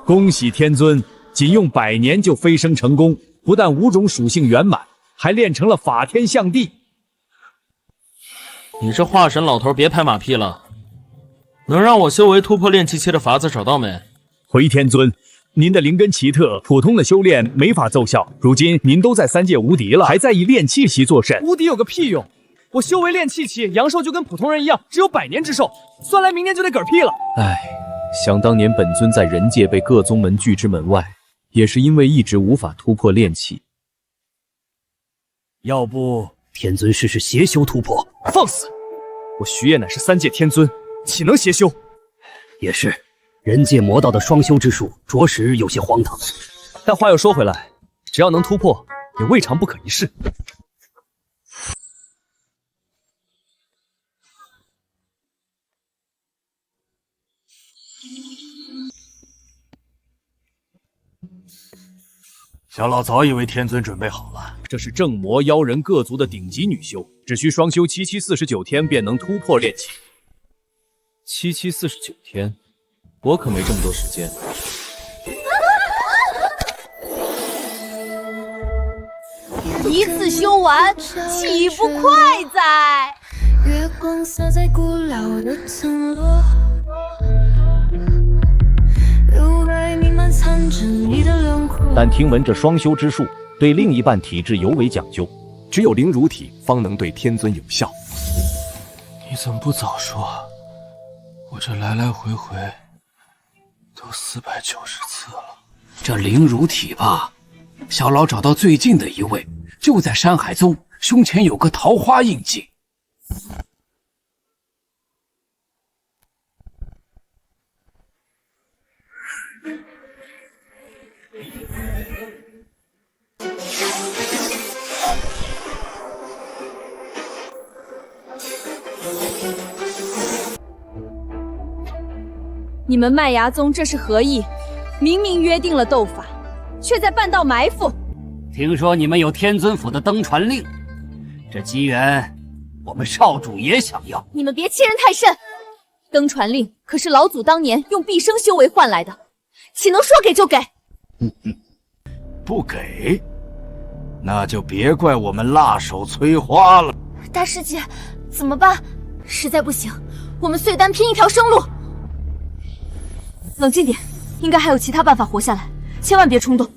恭喜天尊，仅用100年就飞升成功，不但5种属性圆满，还练成了法天象地。你这化神老头别拍马屁了，能让我修为突破炼气期的法子找到没？回天尊，您的灵根奇特，普通的修炼没法奏效。如今您都在3界无敌了，还在意炼气期作甚？无敌有个屁用！我修为炼气期，阳寿就跟普通人一样，只有100年之寿，算来明年就得嗝屁了。唉，想当年本尊在人界被各宗门拒之门外，也是因为一直无法突破炼气。要不天尊试试邪修突破？放肆！我徐烨乃是3界天尊，岂能邪修？也是，人界魔道的双修之术，着实有些荒唐。但话又说回来，只要能突破，也未尝不可一试。小老早以为天尊准备好了。这是正魔妖人各族的顶级女修，只需双修7749天便能突破炼气。7749天，我可没这么多时间。一次修完，岂不快哉？月光洒在古老的村落，乳白弥漫残着你的轮廓。但听闻这双修之术对另一半体质尤为讲究，只有灵乳体方能对天尊有效。你怎么不早说？我这来来回回都490次了。这灵乳体吧，小老找到最近的一位，就在山海宗，胸前有个桃花印记。你们麦芽宗这是何意？明明约定了斗法，却在半道埋伏。听说你们有天尊府的登船令，这机缘我们少主也想要。你们别欺人太甚！登船令可是老祖当年用毕生修为换来的，岂能说给就给？不给，那就别怪我们辣手摧花了。大师姐，怎么办？实在不行，我们碎丹拼一条生路。冷静点，应该还有其他办法活下来，千万别冲动。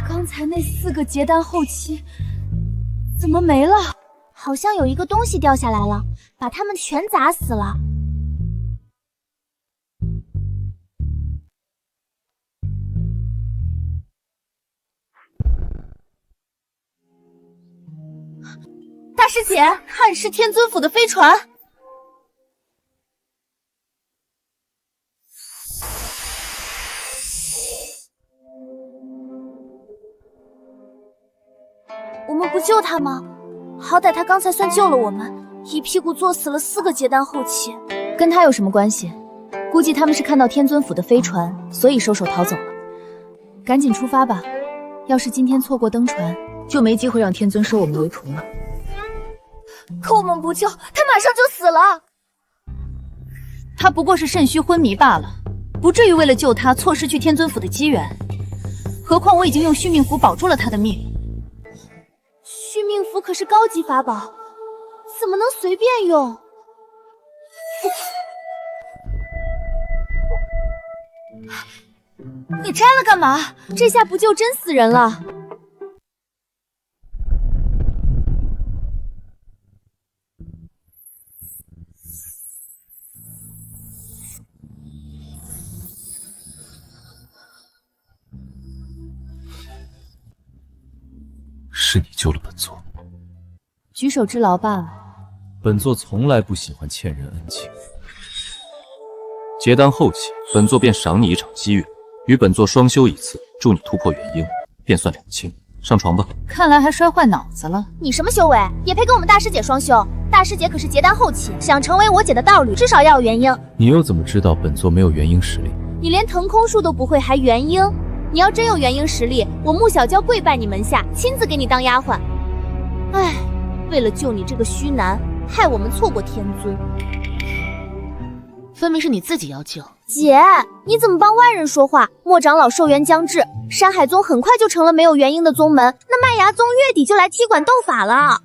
刚才那4个结丹后期怎么没了？好像有一个东西掉下来了，把他们全砸死了。大师姐，看是天尊府的飞船。我们不救他吗？好歹他刚才算救了我们，一屁股坐死了4个结丹后期。跟他有什么关系？估计他们是看到天尊府的飞船，所以收手逃走了。赶紧出发吧，要是今天错过登船，就没机会让天尊收我们为徒了。可我们不救，他马上就死了。他不过是肾虚昏迷罢了，不至于为了救他错失去天尊府的机缘。何况我已经用续命符保住了他的命。续命符可是高级法宝，怎么能随便用？你摘了干嘛？这下不救真死人了。是你救了本座，举手之劳罢了。本座从来不喜欢欠人恩情。结丹后期，本座便赏你一场机缘，与本座双修一次，助你突破元婴，便算两清。上床吧。看来还摔坏脑子了。你什么修为，也配跟我们大师姐双修？大师姐可是结丹后期，想成为我姐的道侣，至少要有元婴。你又怎么知道本座没有元婴实力？你连腾空术都不会，还元婴？你要真有元婴实力，我穆小娇跪拜你门下，亲自给你当丫鬟。唉，为了救你这个虚男，害我们错过天尊。分明是你自己要救。姐，你怎么帮外人说话？莫长老寿元将至，山海宗很快就成了没有元婴的宗门，那麦芽宗月底就来踢馆斗法了。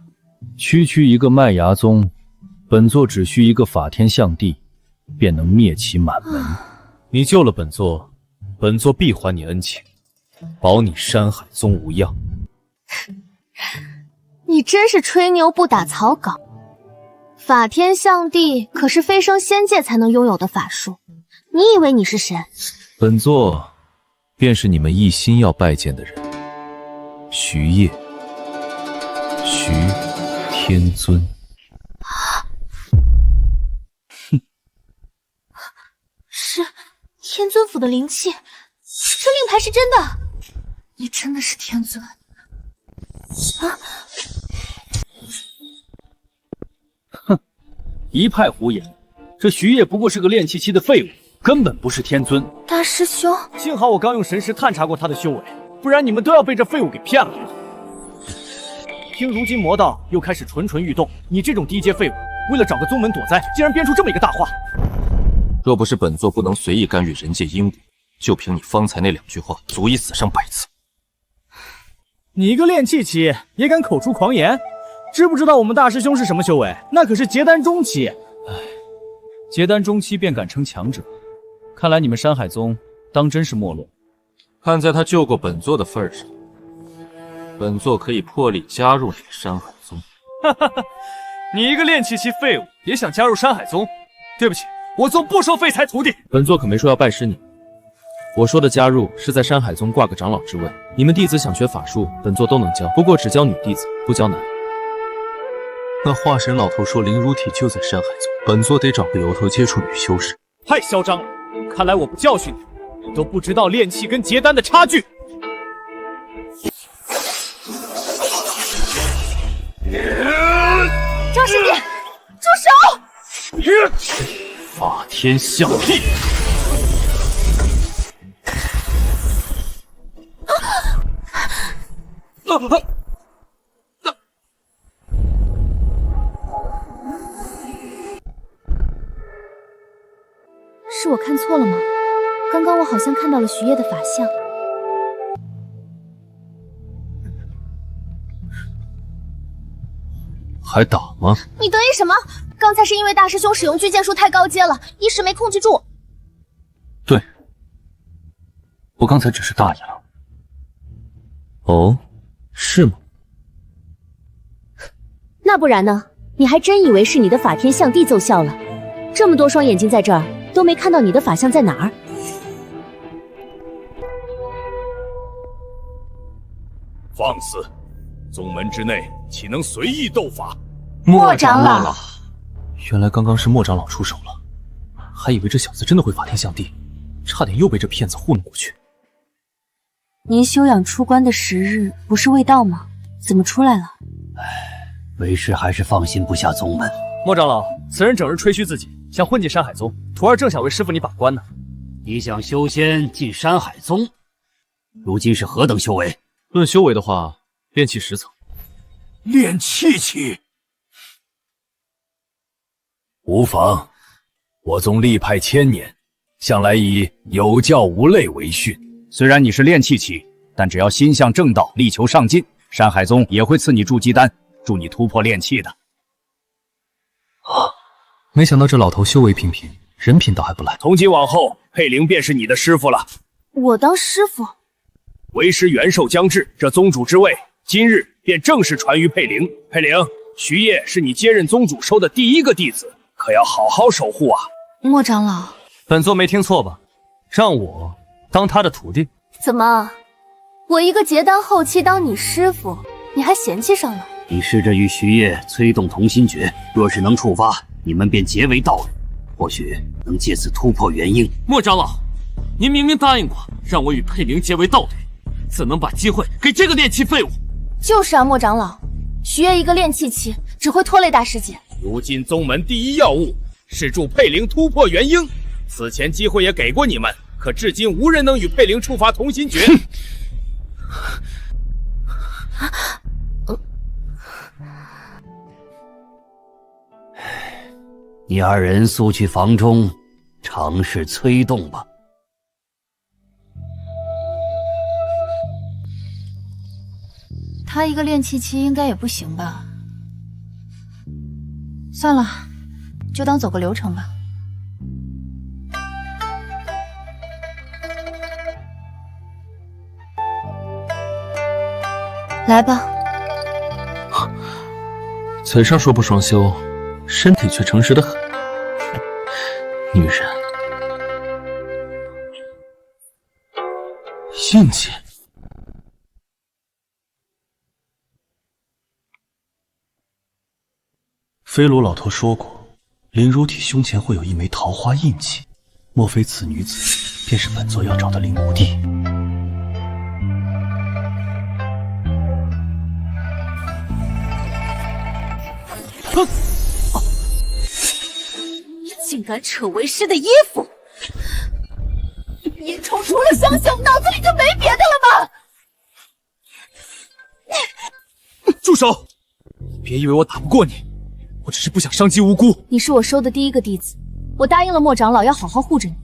区区一个麦芽宗，本座只需一个法天象地，便能灭其满门。你救了本座，本座必还你恩情，保你山海宗无恙。你真是吹牛不打草稿。法天象地可是飞升仙界才能拥有的法术，你以为你是谁？本座便是你们一心要拜见的人，徐烨，徐天尊。是天尊府的灵气，这令牌是真的，你真的是天尊啊！一派胡言，这徐烨不过是个炼气期的废物，根本不是天尊。大师兄，幸好我刚用神识探查过他的修为，不然你们都要被这废物给骗了。听如今魔道又开始蠢蠢欲动，你这种低阶废物，为了找个宗门躲灾，竟然编出这么一个大话。若不是本座不能随意干预人界因果，就凭你方才那2句话，足以死上100次。你一个炼气期也敢口出狂言？知不知道我们大师兄是什么修为？那可是结丹中期。结丹中期便敢称强者，看来你们山海宗当真是没落。看在他救过本座的份上，本座可以破例加入你的山海宗。哈哈哈，你一个炼气期废物也想加入山海宗？对不起，我宗不收废材徒弟。本座可没说要拜师你，我说的加入是在山海宗挂个长老之位。你们弟子想学法术，本座都能教，不过只教女弟子，不教男。那化神老头说灵乳体就在山海宗，本座得找个由头接触女修士。太嚣张了！看来我不教训你，你都不知道炼气跟结丹的差距。张师弟，住手！法天象地。是我看错了吗？刚刚我好像看到了徐烨的法相。还打吗？你得意什么？刚才是因为大师兄使用巨剑术太高阶了，一时没控制住。对，我刚才只是大意了。哦，是吗？那不然呢？你还真以为是你的法天象地奏效了？这么多双眼睛在这儿，都没看到你的法相在哪儿？放肆！宗门之内岂能随意斗法？莫长老，原来刚刚是莫长老出手了，还以为这小子真的会法天象地，差点又被这骗子糊弄过去。您休养出关的时日不是未到吗？怎么出来了？为师还是放心不下宗门。莫长老，此人整日吹嘘自己想混进山海宗，徒儿正想为师傅你把关呢。你想修仙进山海宗，如今是何等修为？论修为的话，炼气10层。炼气期，无妨。我宗历派1000年，向来以有教无类为训。虽然你是炼气期，但只要心向正道，力求上进，山海宗也会赐你筑基丹，助你突破炼气的。没想到这老头修为平平，人品倒还不赖。从今往后，佩灵便是你的师傅了。我当师傅？为师元寿将至，这宗主之位，今日便正式传于佩灵。佩灵，徐烨是你接任宗主收的第1个弟子，可要好好守护啊！莫长老，本座没听错吧？让我当他的徒弟？怎么，我一个结丹后期当你师傅，你还嫌弃上了？你试着与徐烨催动同心诀，若是能触发，你们便结为道侣，或许能借此突破元婴。莫长老，您明明答应过让我与佩灵结为道侣，怎能把机会给这个炼气废物？就是啊，莫长老，徐烨一个炼气期，只会拖累大师姐。如今宗门第1要务是助佩灵突破元婴，此前机会也给过你们，可至今无人能与佩灵触发同心诀。你二人速去房中，尝试催动吧。他一个练气期应该也不行吧？算了，就当走个流程吧。来吧。嘴上说不双修，身体却诚实得很。女人，印记。飞卢老头说过，林如体胸前会有一枚桃花印记，莫非此女子便是本座要找的林无帝？哼！你竟敢扯为师的衣服！阴虫除了相信，脑子里就没别的了吗？住手！别以为我打不过你，我只是不想伤及无辜。你是我收的第一个弟子，我答应了莫长老要好好护着你。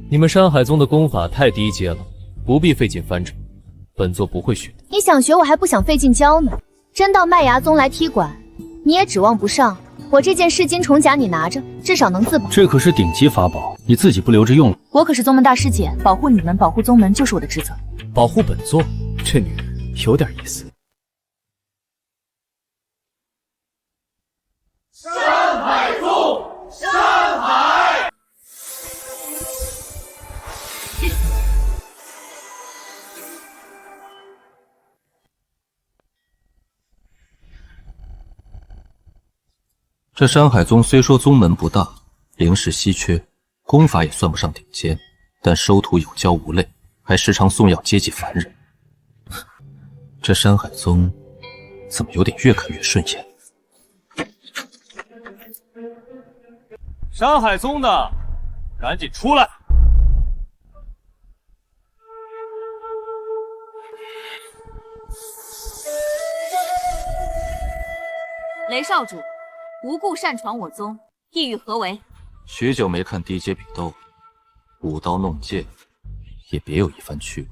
你们山海宗的功法太低阶了，不必费劲翻转，本座不会学的。你想学，我还不想费劲教呢。真到麦芽宗来踢馆，你也指望不上。我这件噬金虫甲你拿着，至少能自保。这可是顶级法宝，你自己不留着用了？我可是宗门大师姐，保护你们，保护宗门就是我的职责。保护本座，这女人有点意思。山海宗，山海。这山海宗虽说宗门不大，灵石稀缺，功法也算不上顶尖，但收徒有教无类，还时常送药接济凡人。这山海宗怎么有点越看越顺眼？山海宗的，赶紧出来！雷少主，无故擅闯我宗，意欲何为？许久没看低阶比斗，舞刀弄剑，也别有一番趣味。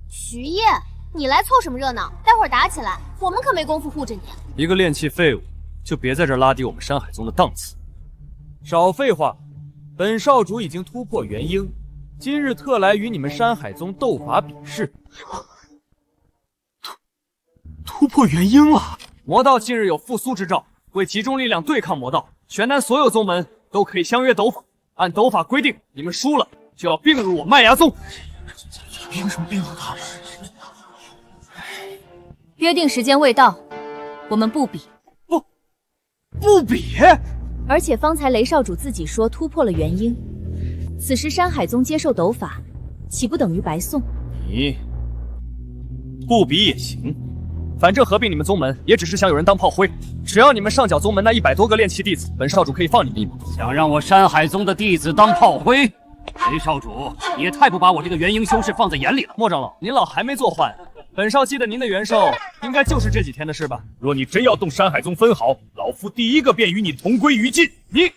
徐烨，你来凑什么热闹？待会儿打起来，我们可没工夫护着你。一个炼气废物，就别在这拉低我们山海宗的档次。少废话，本少主已经突破元婴，今日特来与你们山海宗斗法比试。突破元婴了！魔道近日有复苏之兆，为集中力量对抗魔道，全南所有宗门都可以相约斗法。按斗法规定，你们输了就要并入我麦芽宗。凭什么并入他们？约定时间未到，我们不比。不比！而且方才雷少主自己说突破了元婴，此时山海宗接受斗法，岂不等于白送？你不比也行，反正合并你们宗门也只是想有人当炮灰。只要你们上缴宗门那100多个炼气弟子，本少主可以放你们一马。想让我山海宗的弟子当炮灰？雷少主，你也太不把我这个元婴修士放在眼里了。莫长老，您老还没做换，本少记得您的元寿应该就是这几天的事吧？若你真要动山海宗分毫，老夫第一个便与你同归于尽。你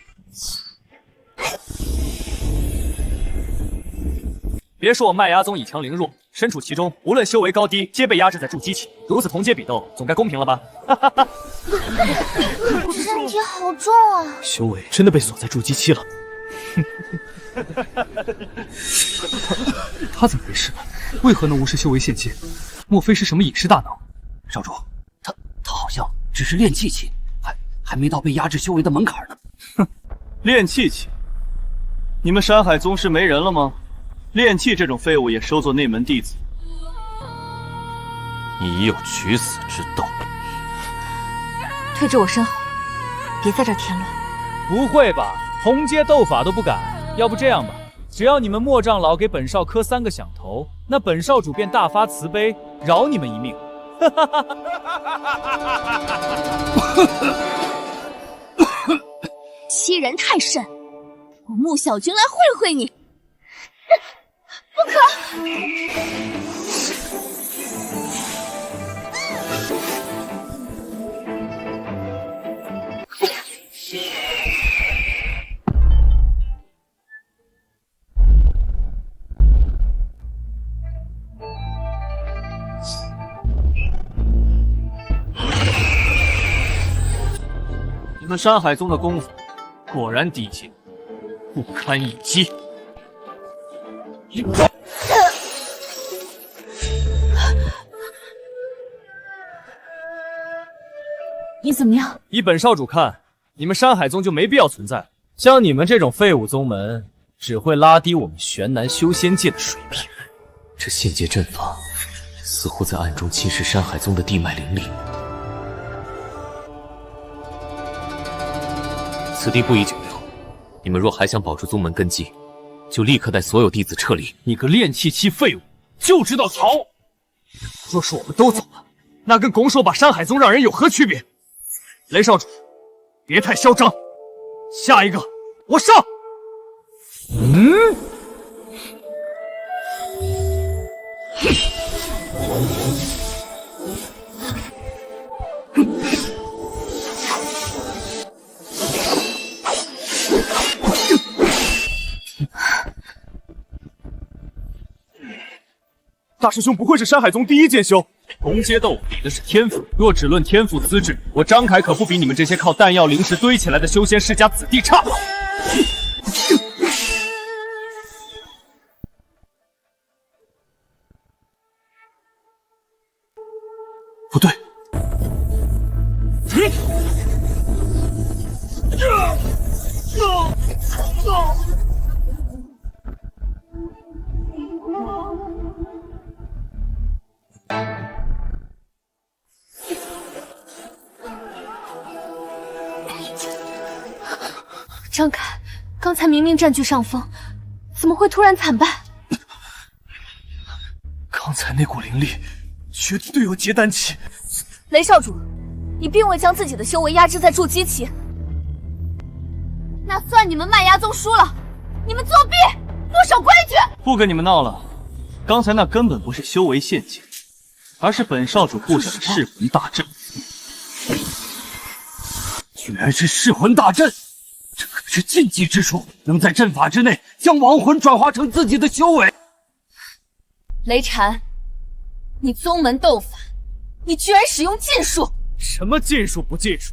别说我麦芽宗以强凌弱，身处其中，无论修为高低，皆被压制在筑基期。如此同阶比斗，总该公平了吧？身体好重啊！修为真的被锁在筑基期了。他怎么回事？为何能无视修为现阶？莫非是什么隐世大能？少主，他好像只是练气期，还没到被压制修为的门槛呢。哼，练气期？你们山海宗是没人了吗？炼气这种废物也收作内门弟子？你已有取死之道。退至我身后，别在这儿添乱。不会吧？同阶斗法都不敢？要不这样吧，只要你们莫长老给本少磕3个响头，那本少主便大发慈悲，饶你们一命。欺人太甚！我穆小军来会会你。不可！们山海宗的功夫果然低阶，不堪一击。你怎么样？依本少主看，你们山海宗就没必要存在。像你们这种废物宗门，只会拉低我们玄南修仙界的水平。这现界阵法似乎在暗中侵蚀山海宗的地脉灵力。此地不宜久留，你们若还想保住宗门根基，就立刻带所有弟子撤离。你个炼气期废物，就知道逃！若是我们都走了，那跟拱手把山海宗让人有何区别？雷少主，别太嚣张。下一个，我上！大师兄不会是山海宗第一剑修？同阶斗比的是天赋，若只论天赋资质，我张凯可不比你们这些靠弹药灵石堆起来的修仙世家子弟差。不对，张凯，刚才明明占据上风，怎么会突然惨败？刚才那股灵力绝对有结丹期。雷少主，你并未将自己的修为压制在筑基期，那算你们麦芽宗输了，你们作弊，不守规矩！不跟你们闹了，刚才那根本不是修为陷阱，而是本少主布下的噬魂大阵。居然是噬魂大阵！这可是禁忌之术，能在阵法之内将亡魂转化成自己的修为。雷禅，你宗门斗法，你居然使用禁术！什么禁术不禁术？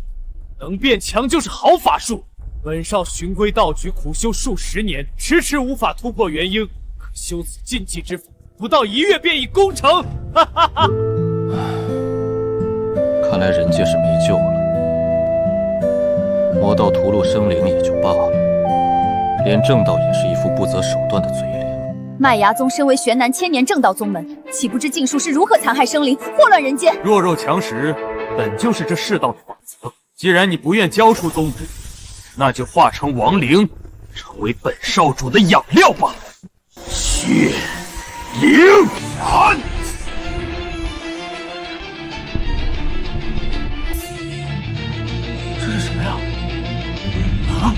能变强就是好法术。本少循规蹈矩苦修数十年，迟迟无法突破元婴，可修此禁忌之法，不到1月便已攻成。哈哈哈！看来人界是没救了。魔道屠戮生灵也就罢了，连正道也是一副不择手段的嘴脸。麦芽宗身为玄南千年正道宗门，岂不知禁术是如何残害生灵、祸乱人间？弱肉强食本就是这世道的法则。既然你不愿交出宗门，那就化成亡灵，成为本少主的养料吧。血灵斩！这是什么呀？啊！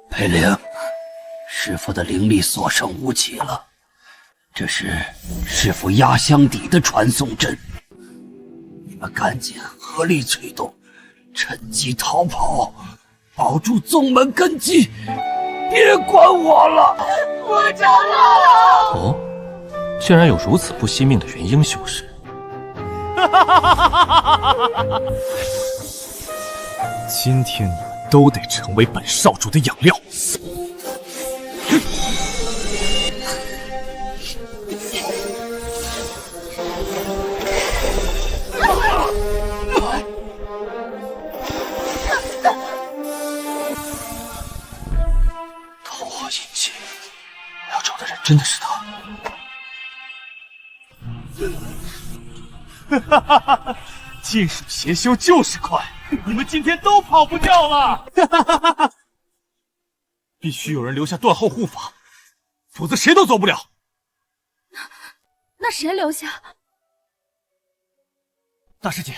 裴灵，师父的灵力所剩无几了，这是师父压箱底的传送阵，你们赶紧合力催动，趁机逃跑，保住宗门根基，别管我了。我长老。哦，竟然有如此不惜命的元婴修士。今天你们都得成为本少主的养料。桃花印记，我要找的人真的是他。哈哈哈！禁术邪修就是快，你们今天都跑不掉了！哈哈哈哈！必须有人留下断后护法，否则谁都走不了。那谁留下？大师姐，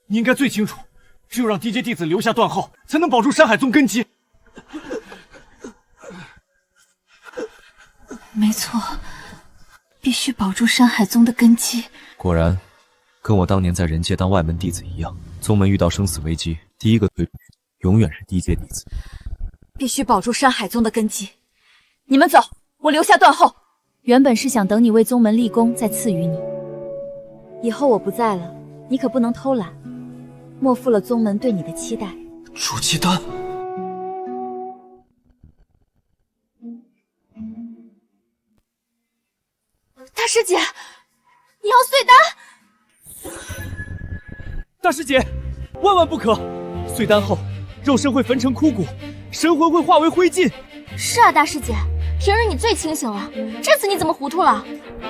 你应该最清楚，只有让低阶弟子留下断后，才能保住山海宗根基。没错，必须保住山海宗的根基。果然，跟我当年在人界当外门弟子一样，宗门遇到生死危机，第一个推出去永远是低阶弟子。必须保住山海宗的根基。你们走，我留下断后。原本是想等你为宗门立功再赐予你，以后我不在了，你可不能偷懒，莫负了宗门对你的期待。煮鸡蛋。大师姐，你要碎丹？大师姐，万万不可！碎丹后，肉身会焚成枯骨，神魂会化为灰烬。是啊，大师姐，平日你最清醒了，这次你怎么糊涂了？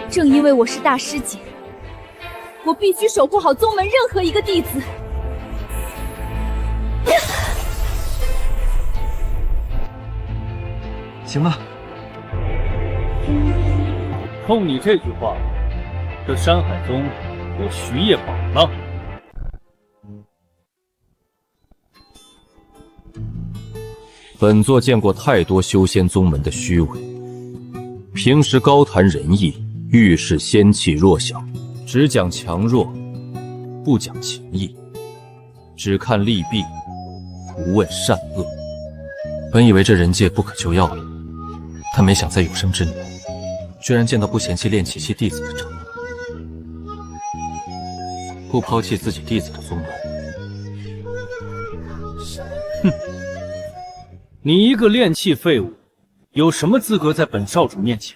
正因为我是大师姐，我必须守护好宗门任何一个弟子。行了，冲你这句话，这山海宗有徐业宝了。本座见过太多修仙宗门的虚伪，平时高谈仁义，遇事仙气弱小，只讲强弱，不讲情义，只看利弊，不问善恶。本以为这人界不可救药了，但没想在有生之年，居然见到不嫌弃炼气期弟子的长老，不抛弃自己弟子的宗门。哼！你一个炼气废物，有什么资格在本少主面前？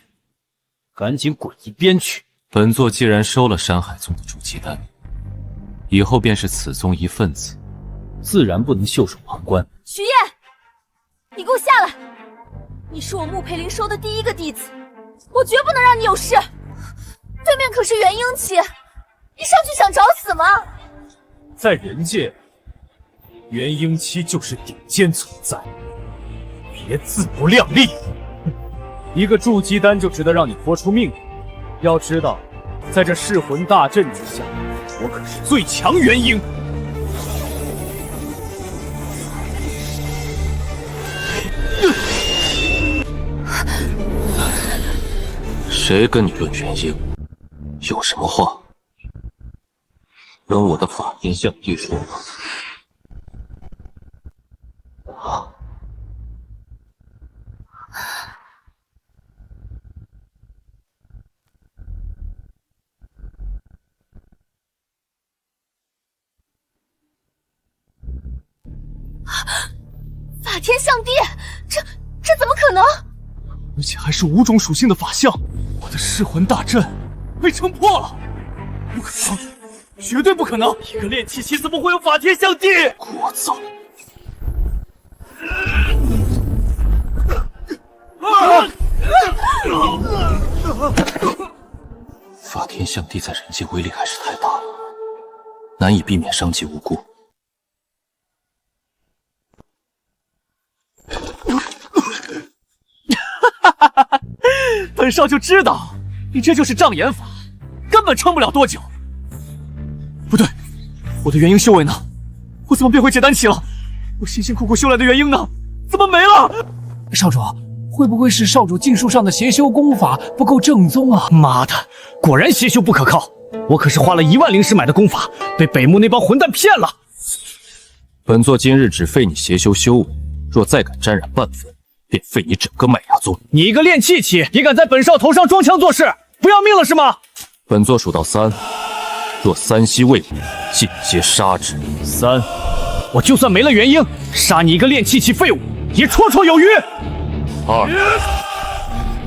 赶紧滚一边去！本座既然收了山海宗的筑基丹，以后便是此宗一份子，自然不能袖手旁观。徐烨，你给我下来！你是我穆培林收的第一个弟子，我绝不能让你有事。对面可是元婴期，你上去想找死吗？在人界，元婴期就是顶尖存在。别自不量力！一个筑基丹就值得让你豁出命令。要知道，在这噬魂大阵之下，我可是最强元婴。谁跟你论元婴？有什么话跟我的法天象帝说吧。法天象帝，这怎么可能？而且还是5种属性的法相，我的噬魂大阵被撑破了！不可能，绝对不可能！一个炼气期怎么会有法天象帝？聒噪！法天象帝在人界威力还是太大了，难以避免伤及无辜。本少就知道你这就是障眼法，根本撑不了多久。不对，我的元婴修为呢？我怎么变回结丹期了？我辛辛苦苦修来的元婴呢？怎么没了？少主，会不会是少主禁术上的邪修功法不够正宗啊？妈的，果然邪修不可靠！我可是花了1万灵石买的功法，被北木那帮混蛋骗了。本座今日只废你邪修修为，若再敢沾染半分，便废你整个麦芽宗！你一个炼气期，也敢在本少头上装腔作势，不要命了是吗？本座数到3，若3息未满，尽皆杀之。3，我就算没了元婴，杀你一个炼气期废物，也绰绰有余。2，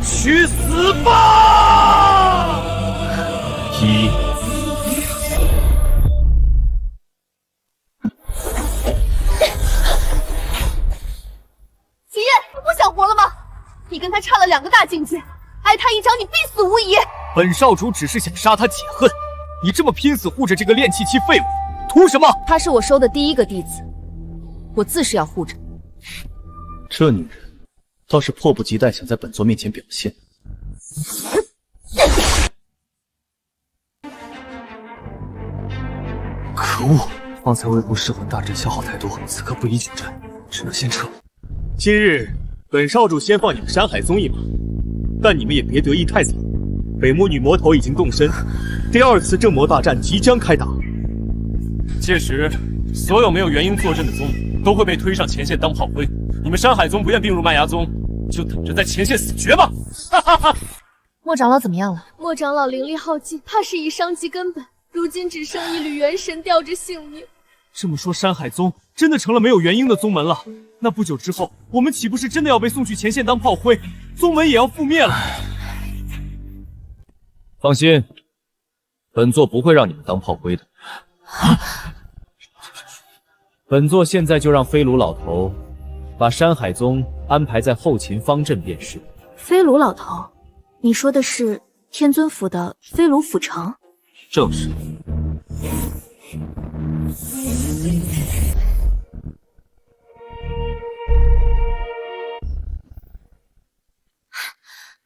去死吧！1。齐烨，你不想活了吗？你跟他差了2个大境界，挨他一掌，你必死无疑。本少主只是想杀他解恨，你这么拼死护着这个炼气期废物，图什么？他是我收的第一个弟子，我自是要护着。这女人倒是迫不及待想在本座面前表现。可恶！方才微步噬魂大阵消耗太多，此刻不宜久战，只能先撤。今日本少主先放你们山海宗一马，但你们也别得意太早。北魔女魔头已经动身，第2次正魔大战即将开打。届时，所有没有元婴坐镇的宗都会被推上前线当炮灰。你们山海宗不愿并入麦芽宗，就等着在前线死绝吧！哈哈哈！莫长老怎么样了？莫长老灵力耗尽，怕是已伤及根本，如今只剩一缕元神吊着性命。这么说，山海宗真的成了没有元婴的宗门了？那不久之后，我们岂不是真的要被送去前线当炮灰，宗门也要覆灭了？放心，本座不会让你们当炮灰的。本座现在就让飞卢老头把山海宗安排在后勤方阵便是。飞卢老头，你说的是天尊府的飞卢府城？正是。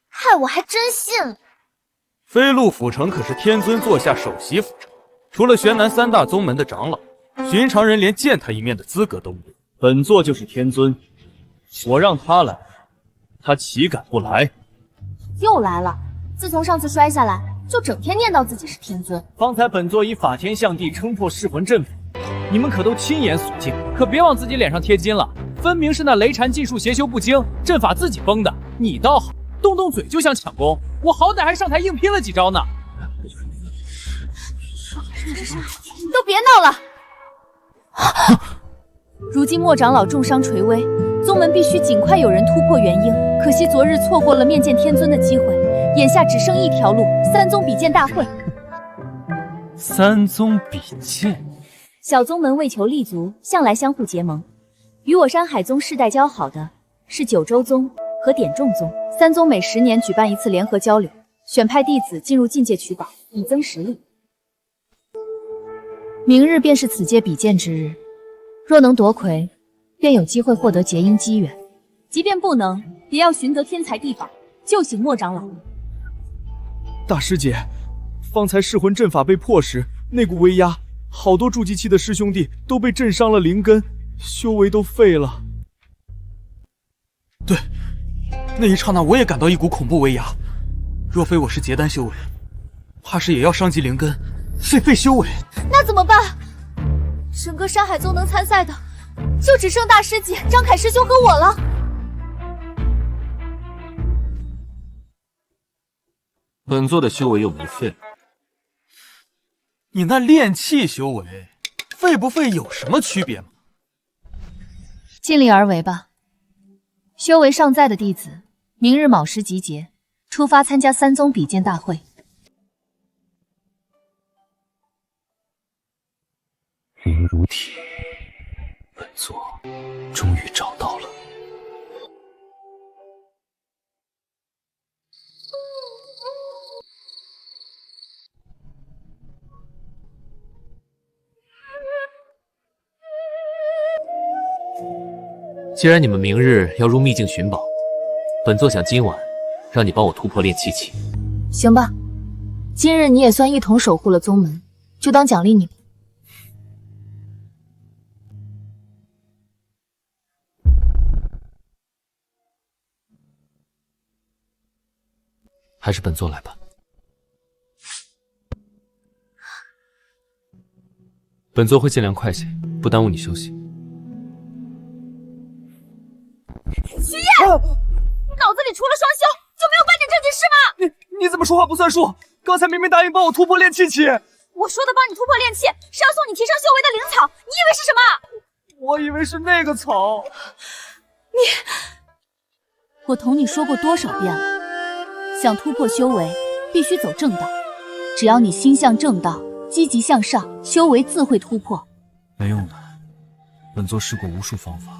害我还真信了。飞鹿府城可是天尊座下首席府城，除了玄南3大宗门的长老，寻常人连见他一面的资格都没有。本座就是天尊，我让他来，他岂敢不来？又来了！自从上次摔下来，就整天念叨自己是天尊。方才本座以法天象地撑破噬魂阵法，你们可都亲眼所见，可别往自己脸上贴金了。分明是那雷禅技术邪修不精，阵法自己崩的。你倒好，动动嘴就想抢功，我好歹还上台硬拼了几招呢。都别闹了！如今莫长老重伤垂危，宗门必须尽快有人突破元婴。可惜昨日错过了面见天尊的机会，眼下只剩一条路——3宗比剑大会。3宗比剑，小宗门为求立足，向来相互结盟。与我山海宗世代交好的是九州宗和点众宗，3宗每10年举办一次联合交流，选派弟子进入境界取宝，以增实力。明日便是此届比剑之日，若能夺魁，便有机会获得结阴机缘；即便不能，也要寻得天才地宝，救醒莫长老。大师姐，方才噬魂阵法被破时，那股威压，好多筑基期的师兄弟都被震伤了灵根，修为都废了。对，那一刹那我也感到一股恐怖威压，若非我是结丹修为，怕是也要伤及灵根，碎废修为。那怎么办？整个山海宗能参赛的，就只剩大师姐、张凯师兄和我了。本座的修为又没废。你那炼气修为，废不废有什么区别吗？尽力而为吧。修为尚在的弟子，明日卯时集结，出发参加3宗比剑大会。灵如体，本座终于找到了。既然你们明日要入秘境寻宝，本座想今晚让你帮我突破炼气期。行吧，今日你也算一同守护了宗门，就当奖励你吧。还是本座来吧。本座会尽量快些，不耽误你休息。徐烨，脑子里除了双修就没有半点正经事吗？你怎么说话不算数？刚才明明答应帮我突破炼气期。我说的帮你突破炼气，是要送你提升修为的灵草，你以为是什么？我以为是那个草。我同你说过多少遍了？想突破修为，必须走正道。只要你心向正道，积极向上，修为自会突破。没用的，本座试过无数方法，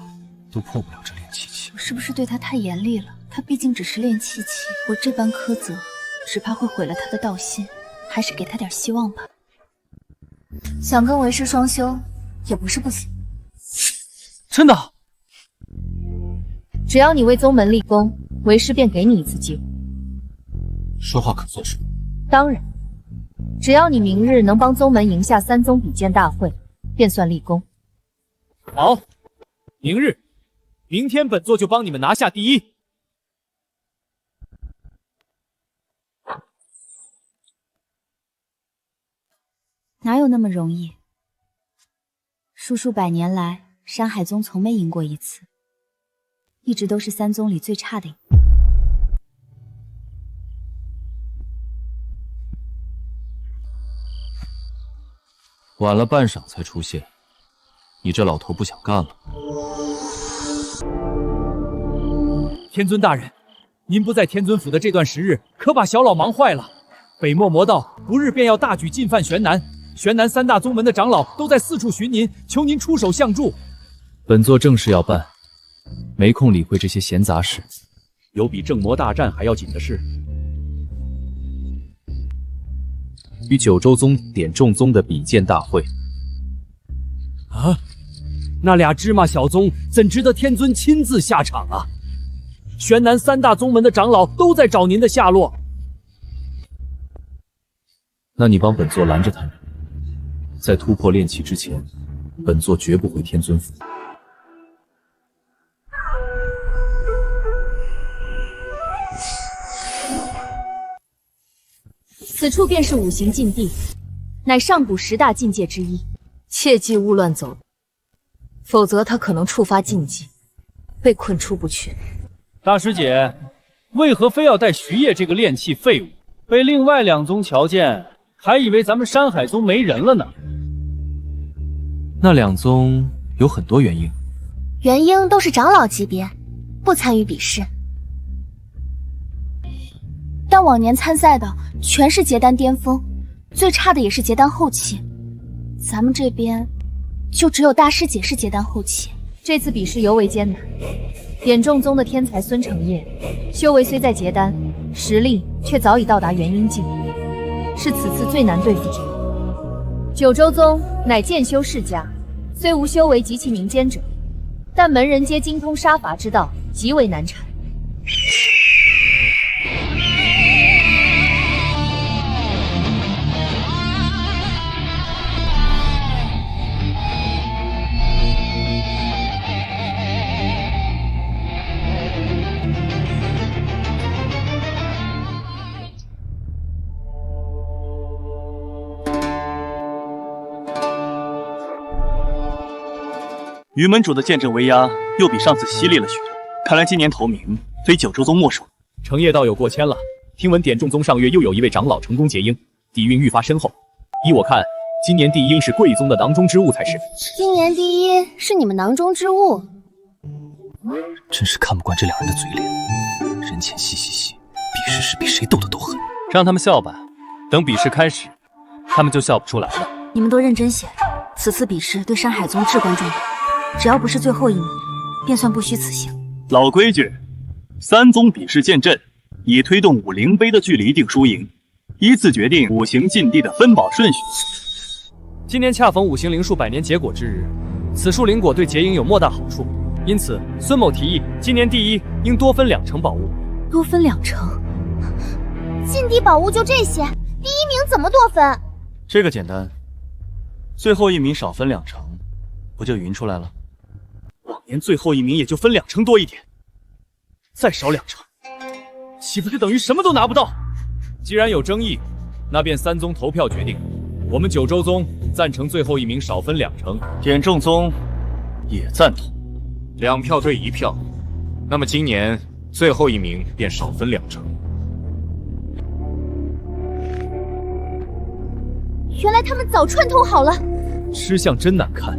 都破不了这炼气期。我是不是对他太严厉了？他毕竟只是炼气期，我这般苛责，只怕会毁了他的道心。还是给他点希望吧。想跟为师双修，也不是不行。真的？只要你为宗门立功，为师便给你一次机会。说话可作数。当然，只要你明日能帮宗门赢下3宗比剑大会，便算立功。好，明天本座就帮你们拿下第一。哪有那么容易？数百年来，山海宗从没赢过一次，一直都是三宗里最差的一个。晚了半晌才出现，你这老头不想干了？天尊大人，您不在天尊府的这段时日，可把小老忙坏了。北漠魔道不日便要大举进犯玄南，玄南3大宗门的长老都在四处寻您，求您出手相助。本座正事要办，没空理会这些闲杂事。有比正魔大战还要紧的事。与九州宗、点众宗的比剑大会。啊，那俩芝麻小宗怎值得天尊亲自下场啊？玄南3大宗门的长老都在找您的下落。那你帮本座拦着他们，在突破炼气之前，本座绝不回天尊府。此处便是五行禁地，乃上古10大禁界之一，切记勿乱走，否则他可能触发禁忌，被困出不去。大师姐，为何非要带徐烨这个炼气废物？被另外2宗瞧见，还以为咱们山海宗没人了呢。那2宗有很多原因，元婴都是长老级别，不参与比试。但往年参赛的全是结丹巅峰，最差的也是结丹后期。咱们这边就只有大师姐是结丹后期。这次比试尤为艰难。点众宗的天才孙承业，修为虽在结丹，实力却早已到达元婴境，是此次最难对付之一。九州宗乃剑修世家，虽无修为极其民间者，但门人皆精通杀伐之道，极为难缠。于门主的剑阵威压又比上次犀利了许多，看来今年头名非九州宗莫属。成业道友过谦了。听闻点众宗上月又有一位长老成功结婴，底蕴愈发深厚。依我看，今年第一是贵宗的囊中之物才是。今年第一是你们囊中之物。真是看不惯这2人的嘴脸，人前嘻嘻嘻，比试时比谁斗得都狠。让他们笑吧，等比试开始，他们就笑不出来了。你们都认真些，此次比试对山海宗至关重要。只要不是最后一名，便算不虚此行。老规矩，3宗比试剑阵，以推动武灵杯的距离定输赢，依次决定五行禁地的分宝顺序。今年恰逢五行灵树100年结果之日，此树灵果对结营有莫大好处，因此孙某提议，今年第一应多分2成宝物。多分2成？禁地宝物就这些，第一名怎么多分？这个简单，最后一名少分2成，不就匀出来了？往年最后一名也就分2成多一点，再少2成，岂不是等于什么都拿不到？既然有争议，那便3宗投票决定。我们九州宗赞成最后一名少分2成，点众宗也赞同，2票对1票。那么今年最后一名便少分2成。原来他们早串通好了。吃相真难看。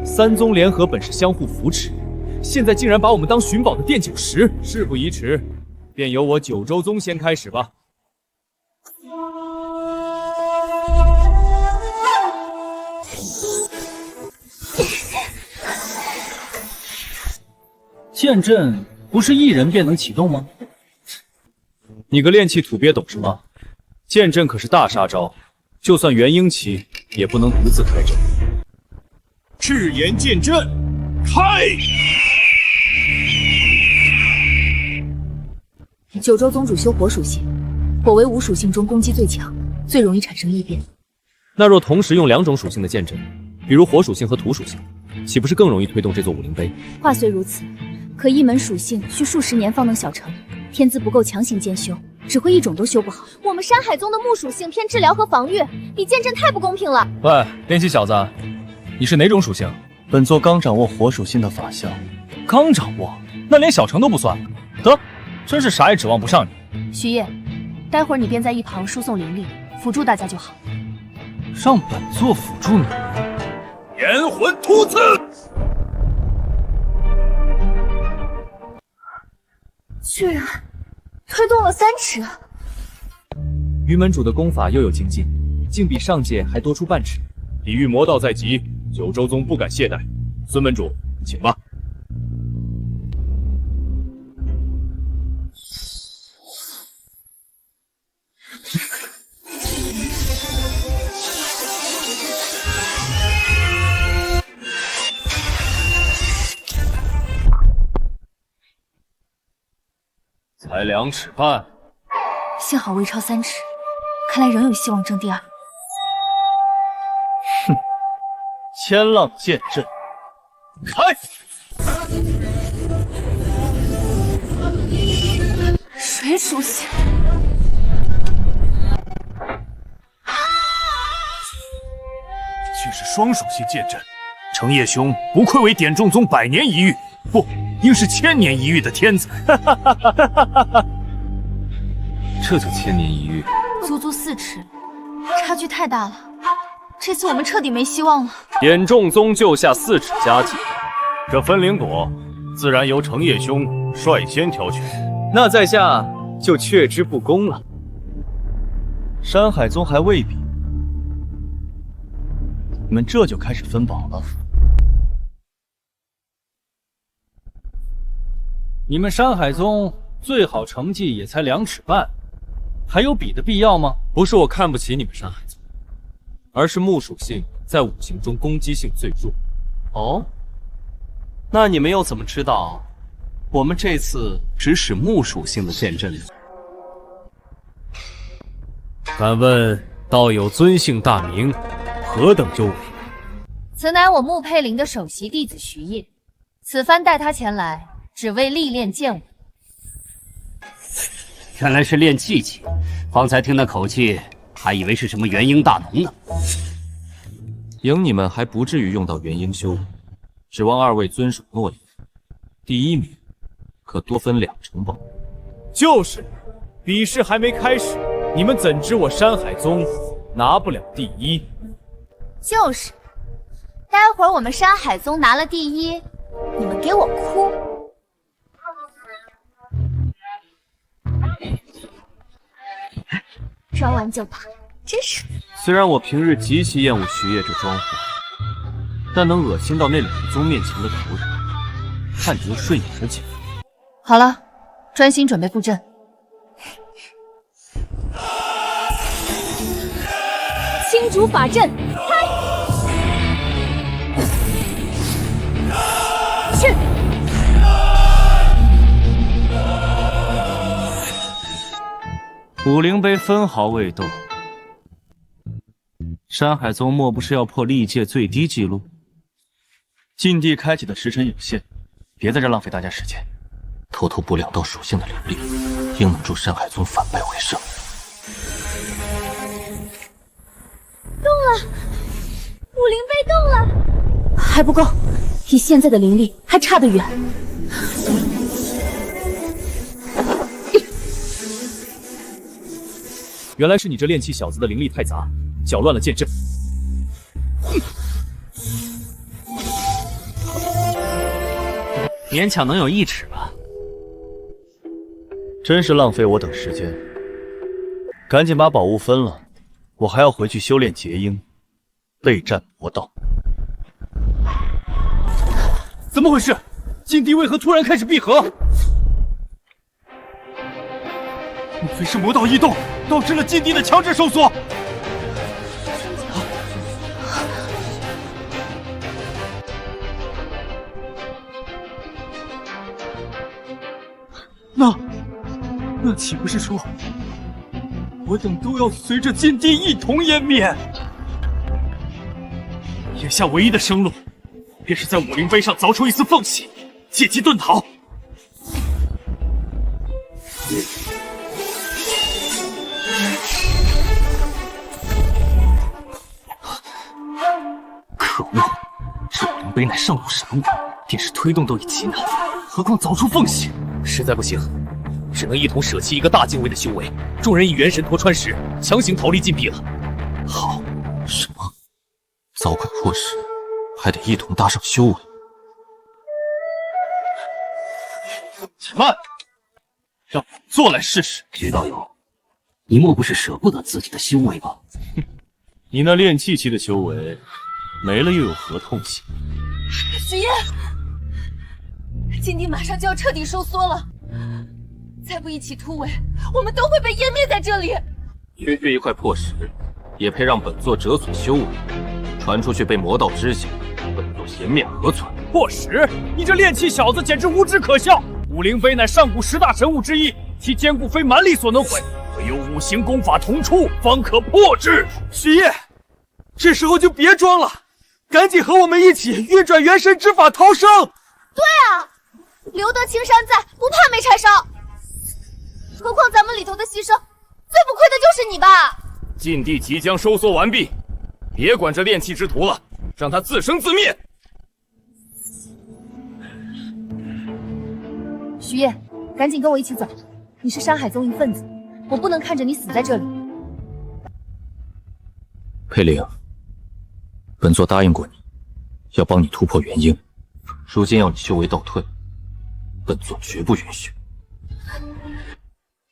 3宗联合本是相互扶持，现在竟然把我们当寻宝的垫脚石。事不宜迟，便由我九州宗先开始吧。剑阵不是1人便能启动吗？你个炼气土鳖懂什么？剑阵可是大杀招，就算元婴期也不能独自开阵。赤炎剑阵，开！九州宗主修火属性，火为5属性中攻击最强，最容易产生异变。那若同时用2种属性的剑阵，比如火属性和土属性，岂不是更容易推动这座武灵碑？话虽如此，可一门属性需数十年方能小成，天资不够强行兼修。只会一种都修不好。我们山海宗的木属性偏治疗和防御，比剑阵太不公平了。喂，练气小子，你是哪种属性？本座刚掌握火属性的法相。刚掌握，那连小成都不算。得，真是啥也指望不上你。徐烨，待会儿你便在一旁输送灵力，辅助大家就好。让本座辅助你？炎魂突刺！居然推动了3尺。于门主的功法又有精进，竟比上界还多出半尺。地狱魔道在即，九州宗不敢懈怠。孙门主，请吧。才2尺半，幸好未超3尺，看来仍有希望争第2。哼，千浪剑阵，开！水属性，却是双属性剑阵。程叶兄不愧为点中宗100年一遇，不，应是1000年一遇的天才。这就1000年一遇，足足4尺，差距太大了。这次我们彻底没希望了。点中宗救下4尺佳绩，这分灵果自然由程叶兄率先挑选。那在下就却之不恭了。山海宗还未必，你们这就开始分宝了？你们山海宗最好成绩也才2尺半，还有比的必要吗？不是我看不起你们山海宗，而是木属性在五行中攻击性最弱。哦，那你们又怎么知道我们这次只使木属性的剑阵呢？敢问道友尊姓大名，何等幽灵？此乃我穆佩林的首席弟子徐烨，此番带他前来，只为历练剑舞。原来是练气气，方才听那口气，还以为是什么元婴大农呢。赢你们还不至于用到元婴修为，指望2位遵守诺言，第1名可多分2成宝。就是，比试还没开始，你们怎知我山海宗拿不了第1？就是，待会儿我们山海宗拿了第1，你们给我哭！说完就跑，真是。虽然我平日极其厌恶徐烨这装货，但能恶心到那2个宗面前的仇人，看着又顺眼了起来。好了，专心准备布阵。青竹法阵开！去！武灵杯分毫未动，山海宗莫不是要破历届最低纪录？禁地开启的时辰有限，别在这浪费大家时间。偷偷补2道属性的灵力，应能助山海宗反败为胜。动了，武灵杯动了，还不够，以现在的灵力还差得远。原来是你这练气小子的灵力太杂，搅乱了剑阵。勉强能有1尺吧。真是浪费我等时间，赶紧把宝物分了，我还要回去修炼结婴，备战魔道。怎么回事？禁地为何突然开始闭合？莫非是魔道异动导致了禁地的强制收缩？那岂不是说，我等都要随着禁地一同湮灭？眼下唯一的生路，便是在武灵杯上凿出一丝缝隙，借机遁逃。碑乃上古神物，便是推动都已极难，何况凿出缝隙？实在不行，只能一同舍弃一个大境位的修为，众人以元神陀穿石，强行逃离禁闭了。好，什么？凿块破石，还得一同搭上修为。且慢，让本座来试试。徐道友，你莫不是舍不得自己的修为吧？你那炼气期的修为没了又有何痛惜？许夜，禁地马上就要彻底收缩了，再不一起突围，我们都会被湮灭在这里。区区一块破石，也配让本座折损修为？传出去被魔道知晓，本座颜面何存？破石，你这炼气小子简直无知可笑！武灵碑乃上古10大神物之一，其坚固非蛮力所能毁，唯有五行功法同出，方可破之。许夜，这时候就别装了，赶紧和我们一起运转元神之法逃生！对啊，留得青山在，不怕没柴烧。何况咱们里头的牺牲，最不亏的就是你吧？禁地即将收缩完毕，别管这炼气之徒了，让他自生自灭。徐烨，赶紧跟我一起走，你是山海宗一份子，我不能看着你死在这里。佩灵，本座答应过你，要帮你突破元婴，如今要你修为倒退，本座绝不允许。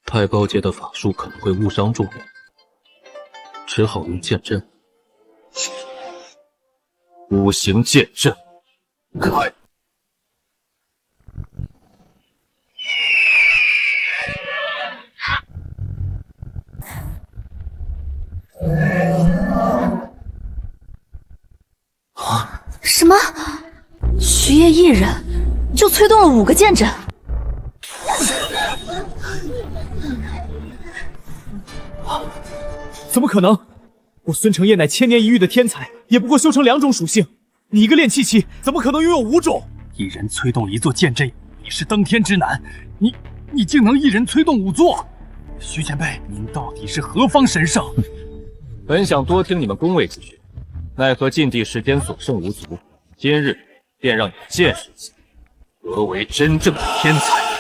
太高阶的法术可能会误伤众人，只好用剑阵。五行剑阵，开！什么？徐烨一人就催动了5个剑阵？怎么可能？我孙承业乃千年一遇的天才，也不过修成2种属性。你一个炼气期，怎么可能拥有5种？一人催动1座剑阵，已是登天之难。你竟能一人催动5座？徐前辈，您到底是何方神圣？本想多听你们宫闱之学，奈何禁地时间所剩无足，今日便让你们见识一下何为真正的天才。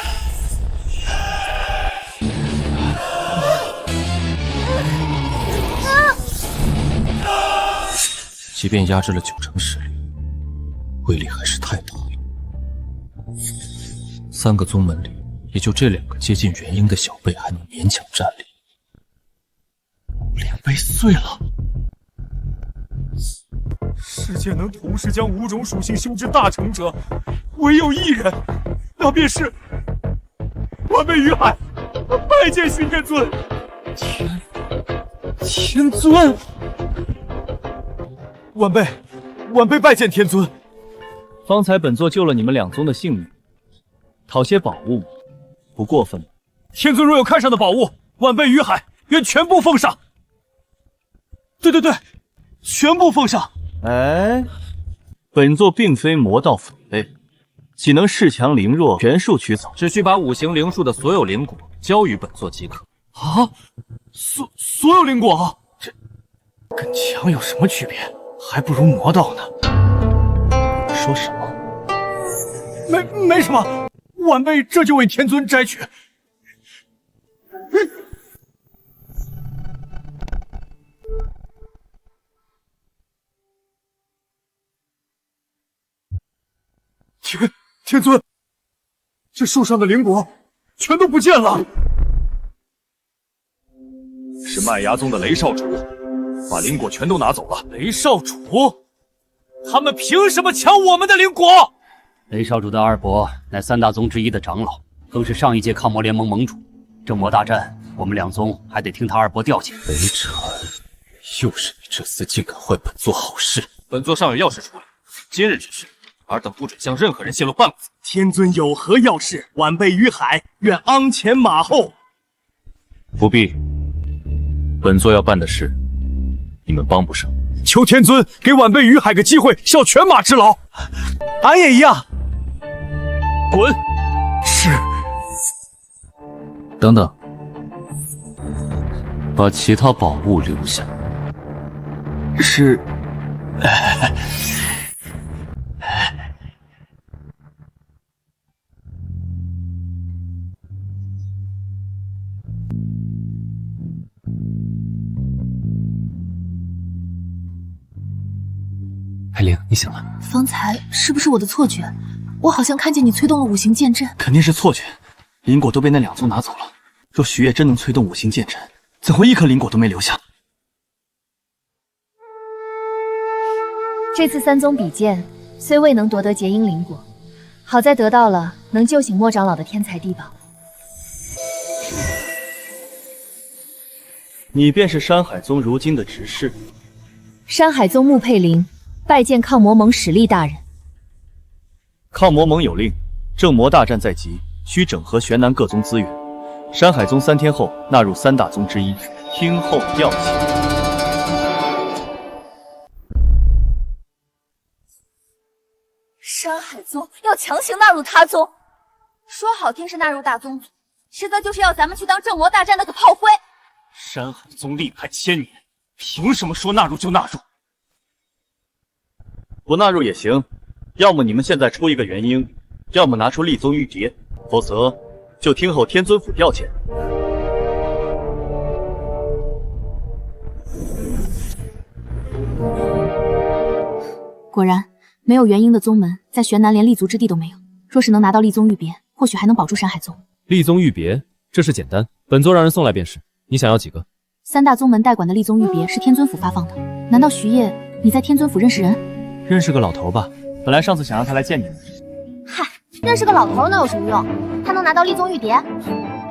即便压制了9成实力，威力还是太大了。3个宗门里，也就这2个接近元婴的小辈还能勉强站立。武灵碑碎了，世界能同时将5种属性修至大成者，唯有1人，那便是晚辈于海，拜见徐天尊。天尊，晚辈拜见天尊。方才本座救了你们2宗的性命，讨些宝物，不过分吧？天尊若有看上的宝物，晚辈于海愿全部奉上。对，全部奉上。哎，本座并非魔道匪类，岂能恃强凌弱，全数取走？只需把5行灵术的所有灵果交于本座即可。啊，所有灵果，这跟强有什么区别？还不如魔道呢。说什么？没什么，晚辈这就为天尊摘取。天尊，这树上的灵果全都不见了。是麦芽宗的雷少主把灵果全都拿走了。雷少主，他们凭什么抢我们的灵果？雷少主的二伯乃3大宗之一的长老，更是上一届抗魔联盟盟主。正魔大战，我们2宗还得听他二伯调遣。雷禅，又是你这厮竟敢坏本座好事！本座尚有要事处理，今日之事，尔等不准向任何人泄露半个字。天尊有何要事？晚辈于海愿鞍前马后。不必，本座要办的事，你们帮不上。求天尊给晚辈于海个机会，效犬马之劳。俺也一样。滚！是。等等，把其他宝物留下。是。海灵，你醒了。方才是不是我的错觉？我好像看见你催动了五行剑阵。肯定是错觉，灵果都被那2宗拿走了。若许月真能催动五行剑阵，怎会一颗灵果都没留下？这次3宗比剑虽未能夺得结阴灵果，好在得到了能救醒莫长老的天才地宝。你便是山海宗如今的执事。山海宗穆佩灵拜见抗魔盟使力大人。抗魔盟有令，正魔大战在即，需整合玄南各宗资源。山海宗3天后纳入3大宗之一，听候调遣。山海宗要强行纳入他宗，说好听是纳入大宗族，实则就是要咱们去当正魔大战的个炮灰。山海宗立派1000年，凭什么说纳入就纳入？不纳入也行，要么你们现在出一个元婴，要么拿出立宗玉蝶，否则就听候天尊府调遣。果然，没有元婴的宗门，在玄南连立足之地都没有。若是能拿到立宗玉别，或许还能保住山海宗。立宗玉别，这事简单，本座让人送来便是。你想要几个？3大宗门代管的立宗玉别是天尊府发放的，难道徐烨你在天尊府认识人？认识个老头吧，本来上次想让他来见你们。嗨，认识个老头能有什么用？他能拿到立宗玉蝶？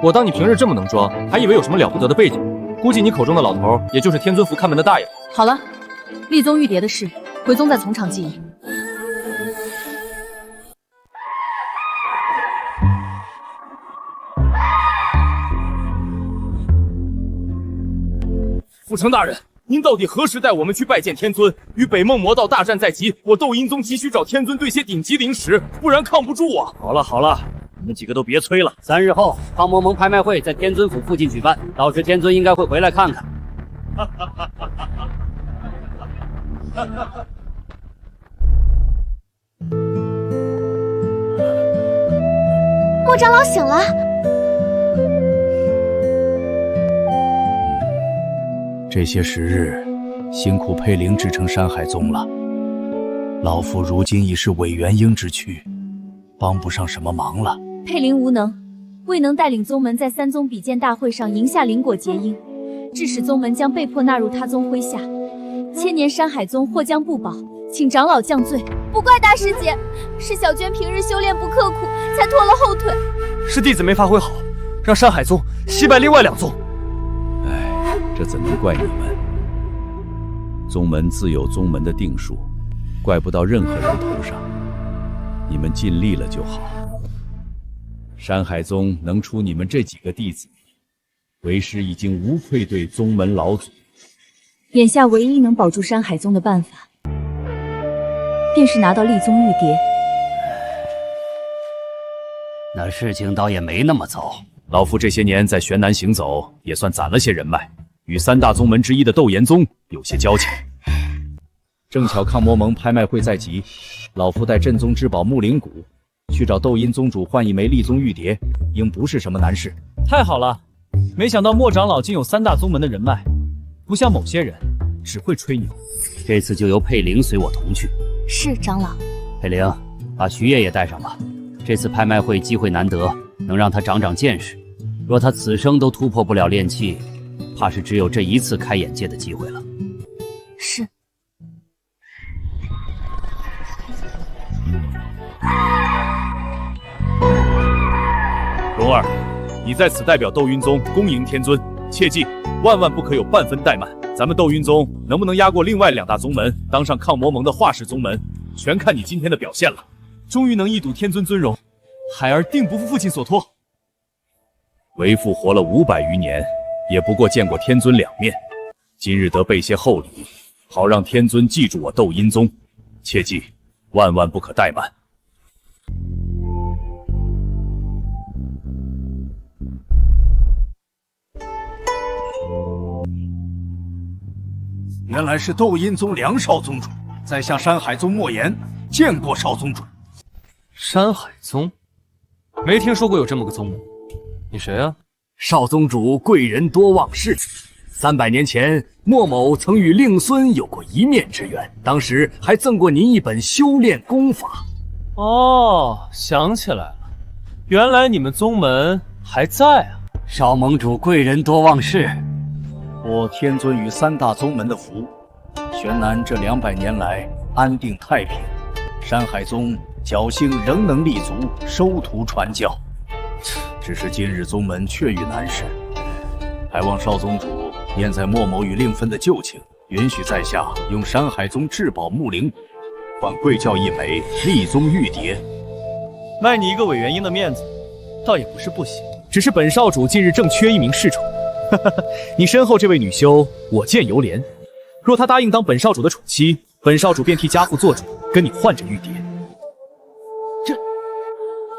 我当你平日这么能装，还以为有什么了不得的背景，估计你口中的老头，也就是天尊府看门的大爷。好了，立宗玉蝶的事，回宗再从长计议。府城大人，您到底何时带我们去拜见天尊？与北梦魔道大战在即，我斗阴宗急需找天尊兑些顶级灵石，不然抗不住啊！好了好了，你们几个都别催了。3日后，抗魔盟拍卖会在天尊府附近举办，到时天尊应该会回来看看。莫长老醒了。这些时日，辛苦佩灵制成山海宗了。老夫如今已是伪元婴之躯，帮不上什么忙了。佩灵无能，未能带领宗门在3宗比剑大会上赢下灵果结阴，致使宗门将被迫纳入他宗麾下。千年山海宗或将不保，请长老降罪。不怪大师姐，是小娟平日修炼不刻苦，才拖了后腿。是弟子没发挥好，让山海宗击败另外2宗。这怎能怪你们？宗门自有宗门的定数，怪不到任何人头上。你们尽力了就好。山海宗能出你们这几个弟子，为师已经无愧对宗门老祖。眼下唯一能保住山海宗的办法，便是拿到立宗玉蝶。那事情倒也没那么糟。老夫这些年在玄南行走，也算攒了些人脉。与3大宗门之一的斗炎宗有些交情，正巧抗魔盟拍卖会在即，老夫带镇宗之宝木灵骨去找斗阴宗主换一枚立宗玉蝶，应不是什么难事。太好了，没想到莫长老竟有3大宗门的人脉，不像某些人只会吹牛。这次就由佩灵随我同去。是长老。佩灵，把徐烨也带上吧。这次拍卖会机会难得，能让他长长见识。若他此生都突破不了炼气，怕是只有这一次开眼界的机会了。是。蓉儿，你在此代表斗云宗恭迎天尊，切记万万不可有半分怠慢。咱们斗云宗能不能压过另外2大宗门，当上抗魔盟的画室宗门，全看你今天的表现了。终于能一睹天尊尊容，孩儿定不负父亲所托。为父活了500余年，也不过见过天尊2面，今日得备些厚礼，好让天尊记住我斗阴宗。切记，万万不可怠慢。原来是斗阴宗梁少宗主，在下山海宗莫言，见过少宗主。山海宗，没听说过有这么个宗门。你谁啊？少宗主贵人多忘事， 300年前，莫某曾与令孙有过一面之缘，当时还赠过您一本修炼功法。哦，想起来了，原来你们宗门还在啊！少盟主贵人多忘事，我天尊与3大宗门的福，玄南这200年来安定太平，山海宗侥幸仍能立足，收徒传教。只是今日宗门却遇难事，还望少宗主念在莫某与令分的旧情，允许在下用山海宗至宝木灵换贵教一枚立宗玉蝶。卖你一个韦元英的面子，倒也不是不行。只是本少主近日正缺一名侍从，你身后这位女修，我见犹怜。若她答应当本少主的宠妻，本少主便替家父做主，跟你换着玉蝶。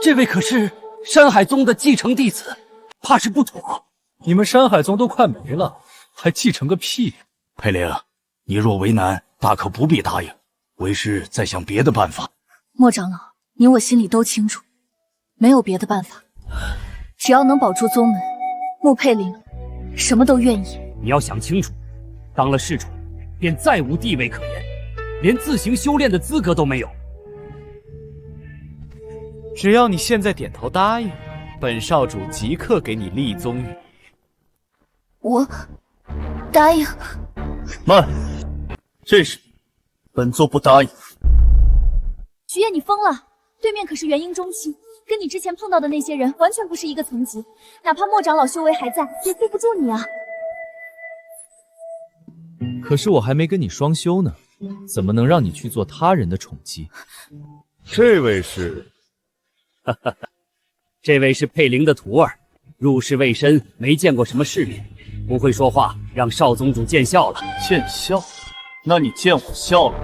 这位可是山海宗的继承弟子，怕是不妥。你们山海宗都快没了，还继承个屁！佩灵，你若为难，大可不必答应，为师再想别的办法。莫长老，你我心里都清楚，没有别的办法，只要能保住宗门，穆佩灵什么都愿意。你要想清楚，当了侍从，便再无地位可言，连自行修炼的资格都没有。只要你现在点头答应，本少主即刻给你立宗玉。我答应。慢，这事本座不答应。徐烨，你疯了！对面可是元婴中期，跟你之前碰到的那些人完全不是一个层级，哪怕莫长老修为还在，也对不住你啊。可是我还没跟你双修呢，怎么能让你去做他人的宠姬？这位是？这位是佩灵的徒儿，入世未深，没见过什么世面，不会说话，让少宗主见笑了。见笑？那你见我笑了？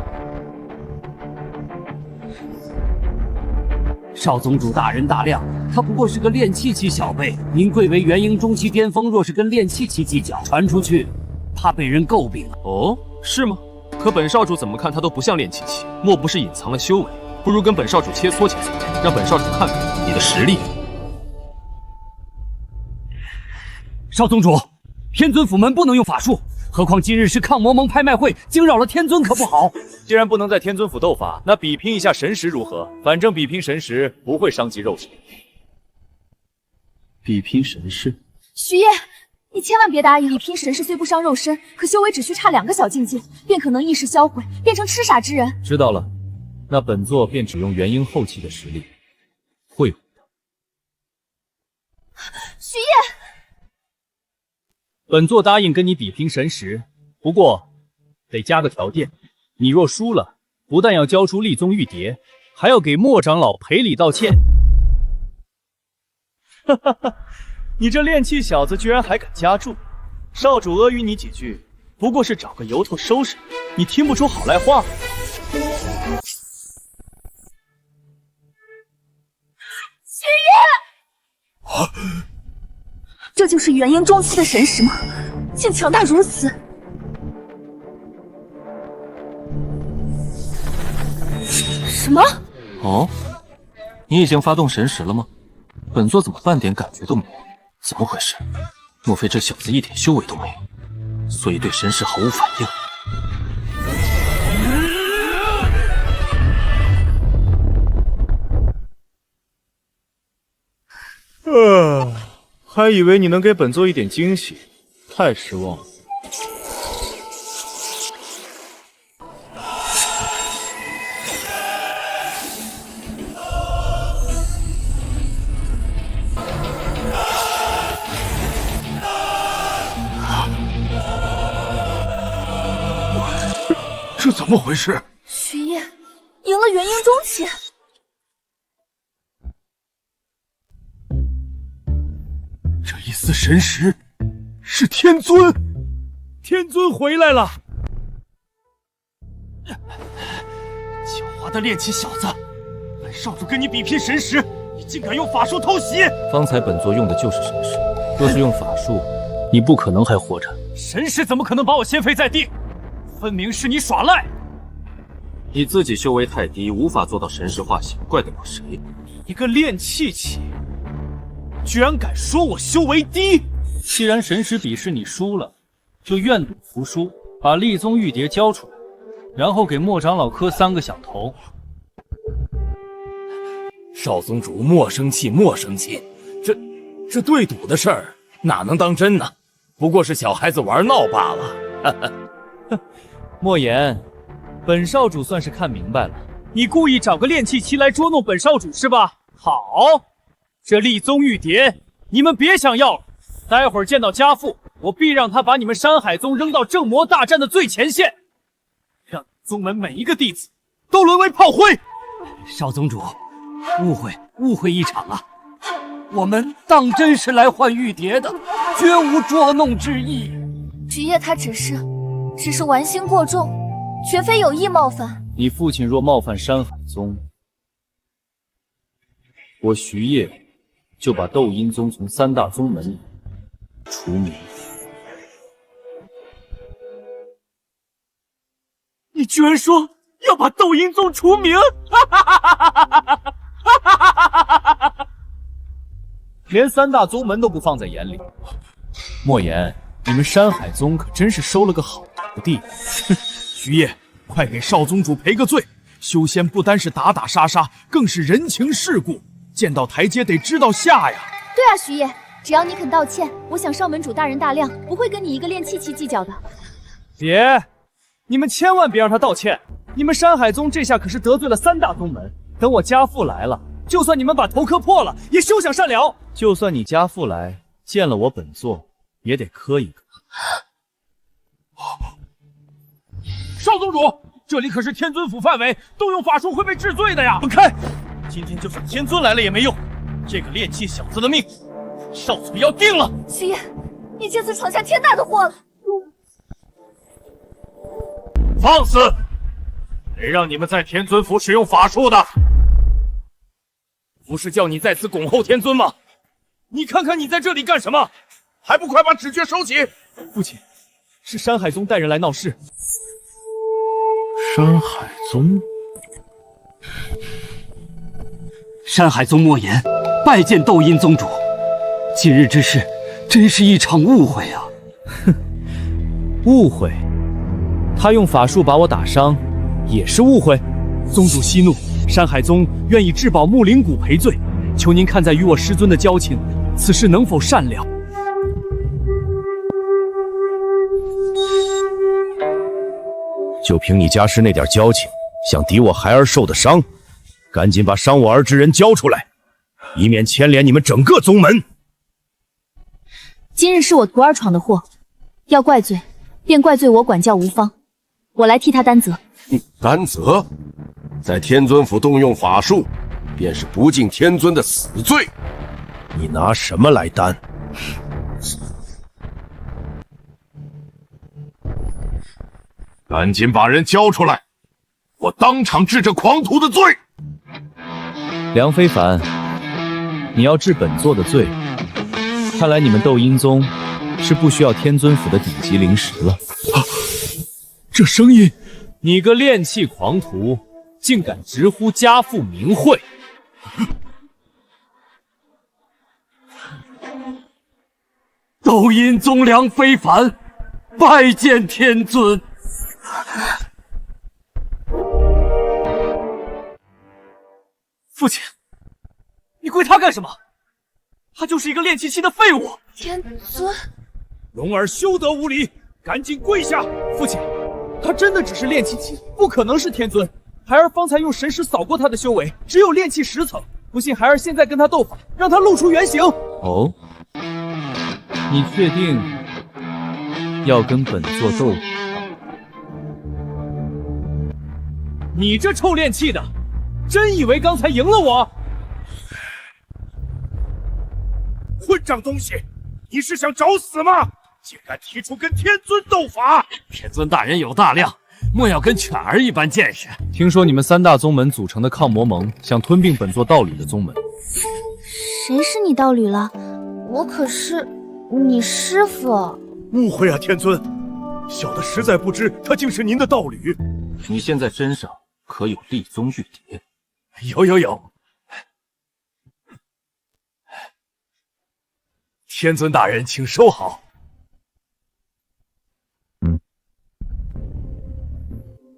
少宗主大人大量，他不过是个炼气期小辈，您贵为元婴中期巅峰，若是跟炼气期计较，传出去，怕被人诟病。哦，是吗？可本少主怎么看他都不像炼气期，莫不是隐藏了修为？不如跟本少主切磋切磋，让本少主看看你的实力。少宗主，天尊府门不能用法术，何况今日是抗魔盟拍卖会，惊扰了天尊可不好。既然不能在天尊府斗法，那比拼一下神识如何？反正比拼神识不会伤及肉身。比拼神识？徐烨，你千万别答应！比拼神识虽不伤肉身，可修为只需差2个小境界，便可能一时销毁，变成痴傻之人。知道了。那本座便只用元婴后期的实力会武他。徐烨，本座答应跟你比拼神识，不过得加个条件，你若输了，不但要交出立宗玉蝶，还要给莫长老赔礼道歉。哈哈哈，你这炼气小子居然还敢加注！少主阿谀你几句，不过是找个由头收拾你，听不出好赖话？徐烨，这就是元婴中期的神识吗？竟强大如此！什么？哦，你已经发动神识了吗？本座怎么半点感觉都没有？怎么回事？莫非这小子一点修为都没有，所以对神识毫无反应？还以为你能给本座一点惊喜，太失望了。这怎么回事？徐烨赢了元婴中期。这一丝神识是天尊，天尊回来了！狡猾的炼气小子，本少主跟你比拼神识，你竟敢用法术偷袭！方才本座用的就是神识，若是用法术，你不可能还活着。神识怎么可能把我掀飞在地？分明是你耍赖！你自己修为太低，无法做到神识化形，怪得了谁？一个炼气期，居然敢说我修为低！既然神识比试你输了，就愿赌服输，把立宗玉牒交出来，然后给莫长老磕3个响头。少宗主莫生气，莫生气，这对赌的事儿哪能当真呢？不过是小孩子玩闹罢了。莫言，本少主算是看明白了，你故意找个炼气期来捉弄本少主是吧？好，这立宗玉牒你们别想要了。待会儿见到家父，我必让他把你们山海宗扔到正魔大战的最前线，让宗门每一个弟子都沦为炮灰。少宗主，误会一场啊！我们当真是来换玉牒的，绝无捉弄之意。菊叶他只是玩心过重，绝非有意冒犯。你父亲若冒犯山海宗，我徐烨就把斗阴宗从3大宗门里除名。你居然说要把斗阴宗除名！连3大宗门都不放在眼里。莫言，你们山海宗可真是收了个好徒弟。徐烨，快给少宗主赔个罪！修仙不单是打打杀杀，更是人情世故，见到台阶得知道下呀。对啊，徐烨，只要你肯道歉，我想少门主大人大量，不会跟你一个炼气期计较的。别，你们千万别让他道歉！你们山海宗这下可是得罪了3大宗门，等我家父来了，就算你们把头磕破了，也休想善了。就算你家父来见了我本座，也得磕一个。少宗主，这里可是天尊府范围，动用法术会被治罪的呀！滚开！今天就算天尊来了也没用，这个炼气小子的命，少祖要定了。徐烨，你这次闯下天大的祸了。放肆！谁让你们在天尊府使用法术的？不是叫你在此恭候天尊吗？你看看你在这里干什么？还不快把指诀收起！父亲，是山海宗带人来闹事。山海宗，山海宗莫言拜见斗阴宗主。今日之事，真是一场误会啊！哼，误会？他用法术把我打伤，也是误会。宗主息怒，山海宗愿以至宝木灵骨赔罪，求您看在与我师尊的交情，此事能否善了？就凭你家师那点交情，想抵我孩儿受的伤，赶紧把伤我儿之人交出来，以免牵连你们整个宗门。今日是我徒儿闯的祸，要怪罪，便怪罪我管教无方，我来替他担责。担责？在天尊府动用法术，便是不敬天尊的死罪。你拿什么来担？赶紧把人交出来，我当场治这狂徒的罪。梁非凡，你要治本座的罪，看来你们斗阴宗是不需要天尊府的顶级灵石了。这声音，你个炼气狂徒，竟敢直呼家父名讳！斗阴宗梁非凡，拜见天尊。父亲，你跪他干什么？他就是一个炼气期的废物。天尊，龙儿休得无礼，赶紧跪下！父亲，他真的只是炼气期，不可能是天尊。孩儿方才用神识扫过他的修为，只有炼气10层。不信孩儿现在跟他斗法，让他露出原形。哦，你确定要跟本座斗法？你这臭炼气的，真以为刚才赢了我？混账东西，你是想找死吗？竟敢提出跟天尊斗法！天尊大人有大量，莫要跟犬儿一般见识。听说你们3大宗门组成的抗魔盟想吞并本座道侣的宗门。谁是你道侣了？我可是你师父。误会啊，天尊，小的实在不知他竟是您的道侣。你现在身上可有立宗玉牒？有。天尊大人，请收好。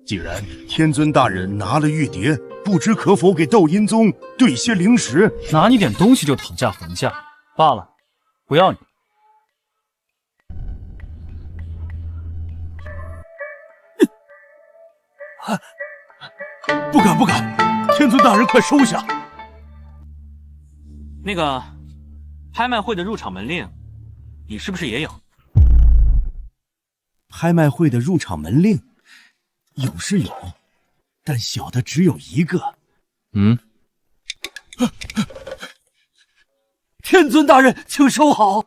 既然天尊大人拿了玉牒，不知可否给斗阴宗兑些灵石？拿你点东西就讨价还价，罢了，不要你。不敢不敢，天尊大人快收下。那个拍卖会的入场门令，你是不是也有？拍卖会的入场门令有是有，但小的只有一个。天尊大人，请收好。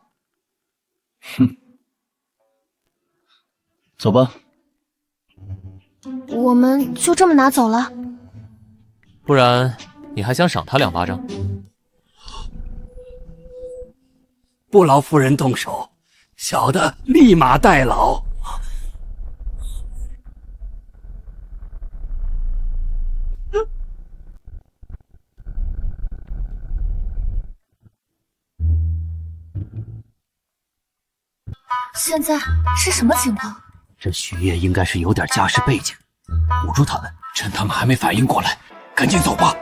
哼，走吧。我们就这么拿走了？不然你还想赏他2巴掌？不劳夫人动手，小的立马代劳。现在是什么情况？这徐烨应该是有点家世背景，唬住他们，趁他们还没反应过来，赶紧走吧。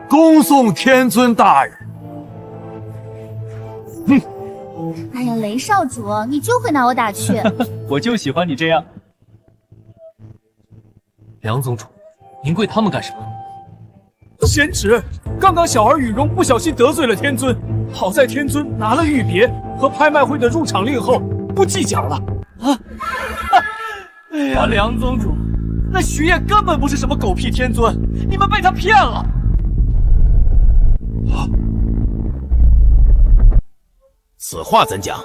恭送天尊大人。哎呀，雷少主，你就会拿我打趣。我就喜欢你这样。梁宗主，您跪他们干什么？贤侄，刚刚小儿羽绒不小心得罪了天尊，好在天尊拿了玉牒和拍卖会的入场令后，不计较了。哎呀，梁宗主，那徐烨根本不是什么狗屁天尊，你们被他骗了。此话怎讲？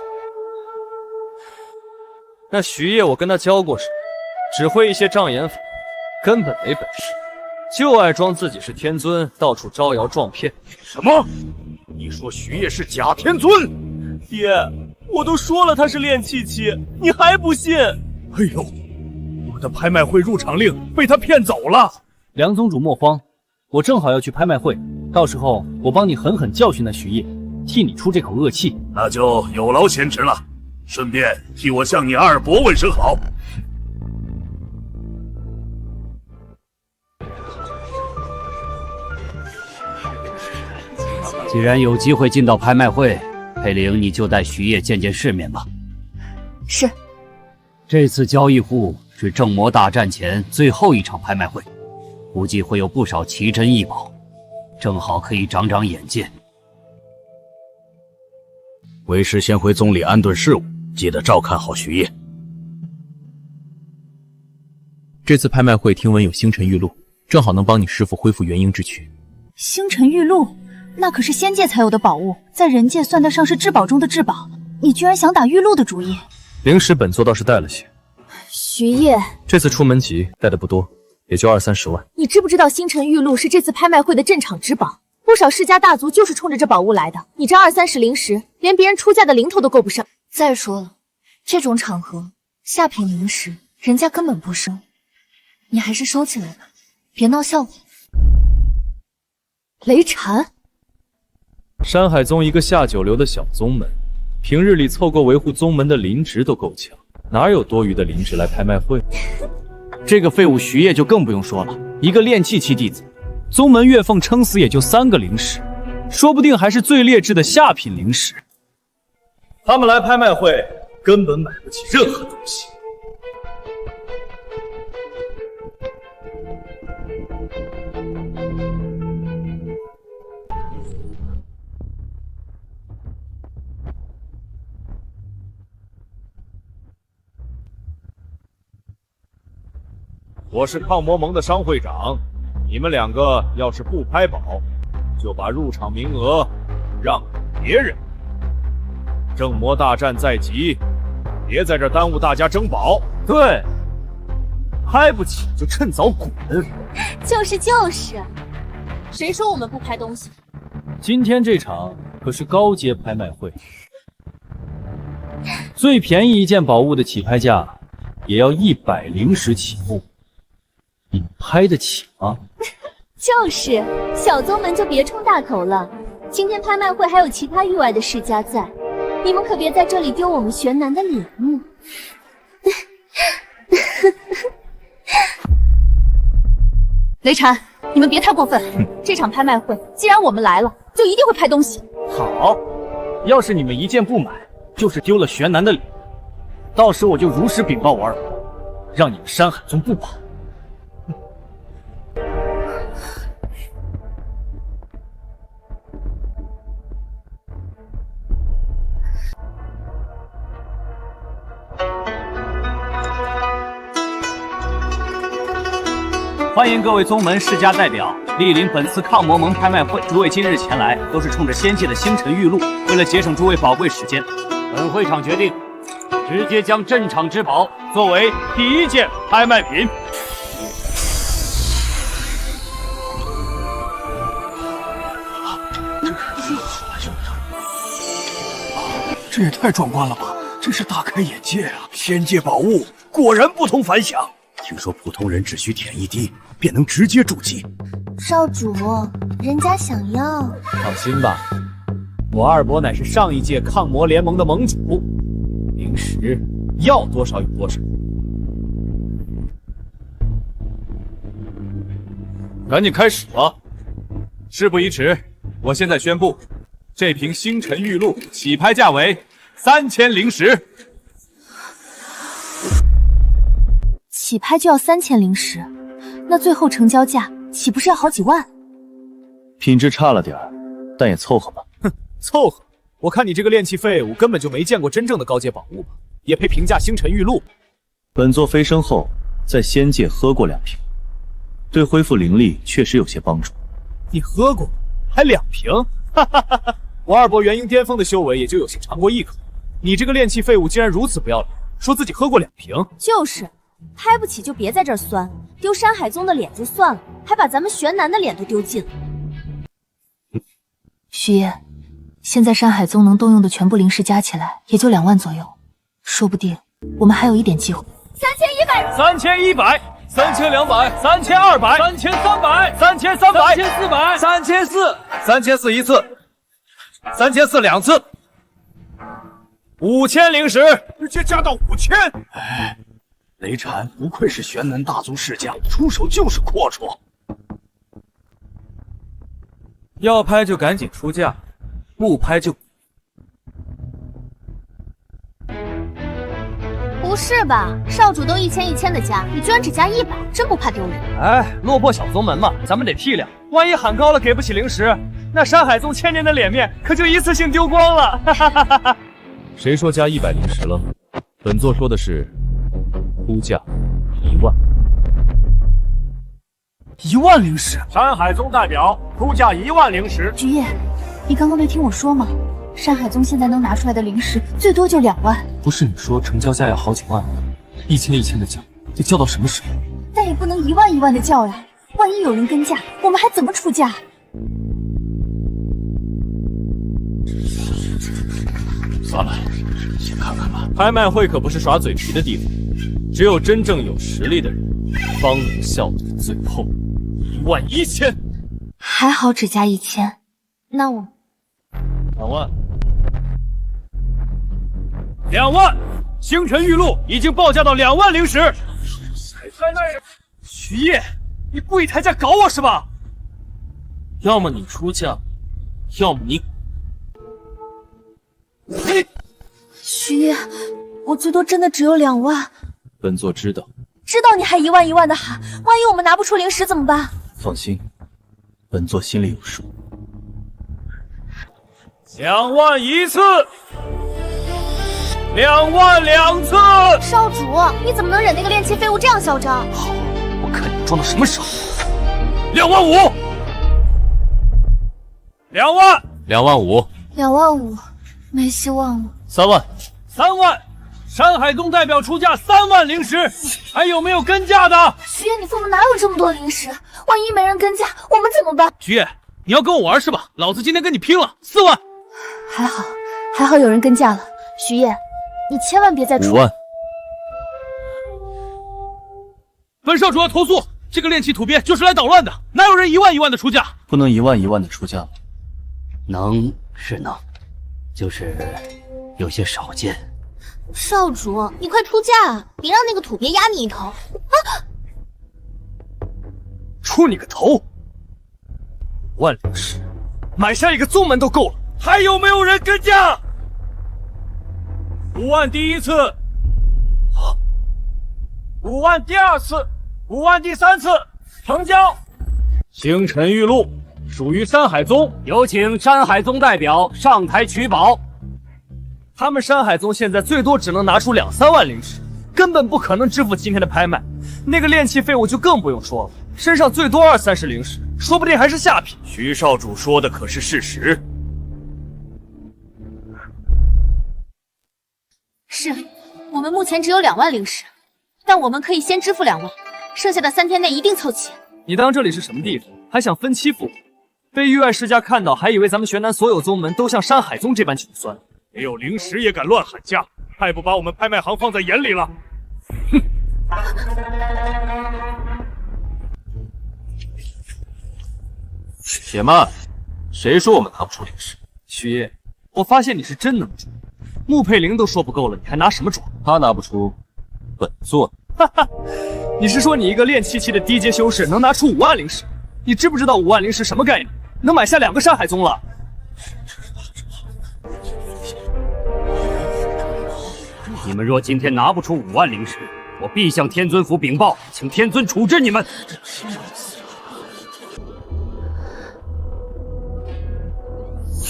那徐烨我跟他教过时，只会一些障眼法，根本没本事。就爱装自己是天尊，到处招摇撞骗。什么？你说徐烨是假天尊？爹，我都说了他是练气期，你还不信？哎呦，我的拍卖会入场令被他骗走了。梁宗主莫慌，我正好要去拍卖会，到时候我帮你狠狠教训那徐烨，替你出这口恶气。那就有劳贤侄了，顺便替我向你二伯问声好。既然有机会进到拍卖会，佩玲你就带徐烨见见世面吧。是。这次交易户是正魔大战前最后一场拍卖会，估计会有不少奇珍异宝，正好可以长长眼界。为师先回宗里安顿事务，记得照看好徐烨。这次拍卖会听闻有星辰玉露，正好能帮你师父恢复元婴之躯。星辰玉露，那可是仙界才有的宝物，在人界算得上是至宝中的至宝。你居然想打玉露的主意？灵石本座倒是带了些。徐烨，这次出门急，带的不多，也就20-30万。你知不知道星辰玉露是这次拍卖会的镇场之宝？不少世家大族就是冲着这宝物来的。你这20-30灵石，连别人出价的零头都够不上。再说了，这种场合下品灵石，人家根本不收。你还是收起来吧，别闹笑话。雷禅，山海宗一个下九流的小宗门，平日里凑够维护宗门的灵值都够呛，哪有多余的灵值来拍卖会？这个废物徐烨就更不用说了，一个炼气期弟子，宗门月俸撑死也就3个灵石，说不定还是最劣质的下品灵石。他们来拍卖会根本买不起任何东西。我是抗魔盟的商会长，你们2个要是不拍宝，就把入场名额让给别人。正魔大战在即，别在这耽误大家争宝。对，拍不起就趁早滚。就是，谁说我们不拍东西？今天这场可是高阶拍卖会，最便宜一件宝物的起拍价也要100灵石起步。你拍得起吗？就是，小宗门就别冲大头了。今天拍卖会还有其他域外的世家在，你们可别在这里丢我们玄南的脸目。雷禅，你们别太过分。这场拍卖会，既然我们来了，就一定会拍东西。好，要是你们一件不买，就是丢了玄南的脸，到时我就如实禀报我二伯，让你们山海宗不保。欢迎各位宗门世家代表莅临本次抗魔盟拍卖会。诸位今日前来，都是冲着仙界的星辰玉露。为了节省诸位宝贵时间，本会场决定直接将镇场之宝作为第一件拍卖品。这也太壮观了吧！真是大开眼界啊！仙界宝物果然不同凡响。听说普通人只需舔一滴，便能直接筑基。少主，人家想要。放心吧，我二伯乃是上一届抗魔联盟的盟主，灵石要多少有多少。赶紧开始吧！事不宜迟，我现在宣布，这瓶星辰玉露起拍价为3000灵石。起拍就要3000灵石，那最后成交价岂不是要好几万？品质差了点儿，但也凑合吧。哼，凑合！我看你这个炼器废物根本就没见过真正的高阶宝物吧？也配评价星辰玉露？本座飞升后在仙界喝过2瓶，对恢复灵力确实有些帮助。你喝过？还2瓶？哈哈哈哈！我二伯元婴巅峰的修为也就有幸尝过一口，你这个炼器废物竟然如此不要脸，说自己喝过2瓶？就是。拍不起就别在这儿酸，丢山海宗的脸就算了，还把咱们玄南的脸都丢尽了。徐烨，现在山海宗能动用的全部灵石加起来也就2万左右，说不定我们还有一点机会。3100、3100、3200、3200、3300、3300、3400、3400、3400一次，3400两次，5000灵石，直接加到5000。哎。雷禅不愧是玄南大宗世家，出手就是阔绰。要拍就赶紧出价，不拍就……不是吧？少主都1000的加，你居然只加100，真不怕丢人？哎，落魄小宗门嘛，咱们得体谅。万一喊高了给不起灵石，那山海宗1000年的脸面可就一次性丢光了。哈哈哈哈！谁说加100灵石了？本座说的是。出价1万，1万灵石。山海宗代表出价1万灵石。菊叶，你刚刚没听我说吗？山海宗现在能拿出来的灵石最多就2万。不是你说成交价要好几万，1000的叫，得叫到什么时候？但也不能1万1万的叫呀，万一有人跟价，我们还怎么出价？算了，先看看吧。拍卖会可不是耍嘴皮的地方。只有真正有实力的人，方能笑到最后。11000，还好只加1000，那我2万，2万，星辰玉露已经报价到2万灵石。徐烨，你故意抬价搞我是吧？要么你出价，要么你……徐烨，我最多真的只有2万。本座知道，知道你还1万1万的喊，万一我们拿不出灵石怎么办？放心，本座心里有数。2万一次，2万2次。少主，你怎么能忍那个炼器废物这样嚣张？好，我看你装到什么时候。2万5，2万，2万5， 2万5，没希望了。3万，3万。山海宗代表出价3万灵石，还有没有跟价的？徐烨，你父母哪有这么多灵石？万一没人跟价，我们怎么办？徐烨，你要跟我玩是吧？老子今天跟你拼了，4万。还好有人跟价了。徐烨，你千万别再出。5万。本少主要投诉，这个炼器土鳖就是来捣乱的，哪有人1万1万的出价？不能1万1万的出价吗？能是能，就是有些少见。少主，你快出价啊！别让那个土鳖压你一头！啊！出你个头！5万灵石，买下一个宗门都够了。还有没有人跟价？5万第一次，5万第二次，5万第三次，成交。星辰玉露属于山海宗，有请山海宗代表上台取宝。他们山海宗现在最多只能拿出2、3万灵石，根本不可能支付今天的拍卖。那个炼器废物就更不用说了，身上最多20、30灵石，说不定还是下品。徐少主说的可是事实？是，我们目前只有2万灵石，但我们可以先支付2万，剩下的3天内一定凑齐。你当这里是什么地方？还想分期付款？被域外世家看到，还以为咱们玄南所有宗门都像山海宗这般穷酸。没有灵石也敢乱喊价，太不把我们拍卖行放在眼里了。哼！且慢，谁说我们拿不出灵石？徐爷，我发现你是真能装，穆佩灵都说不够了，你还拿什么装？他拿不出，本座哈哈，你是说你一个炼气期的低阶修士能拿出5万灵石？你知不知道5万灵石什么概念？能买下2个山海宗了。你们若今天拿不出5万灵石，我必向天尊府禀报，请天尊处置你们。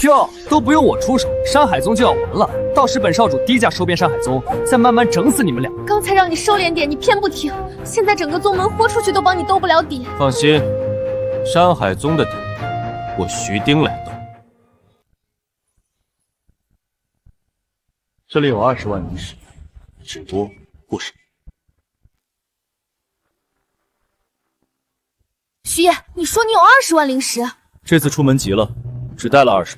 哟，都不用我出手，山海宗就要完了。到时本少主低价收编山海宗，再慢慢整死你们俩。刚才让你收敛点，你偏不听，现在整个宗门豁出去都帮你兜不了底。放心，山海宗的底，我徐丁来兜。这里有20万灵石，只多不少。徐爷，你说你有20万灵石？这次出门急了，只带了20。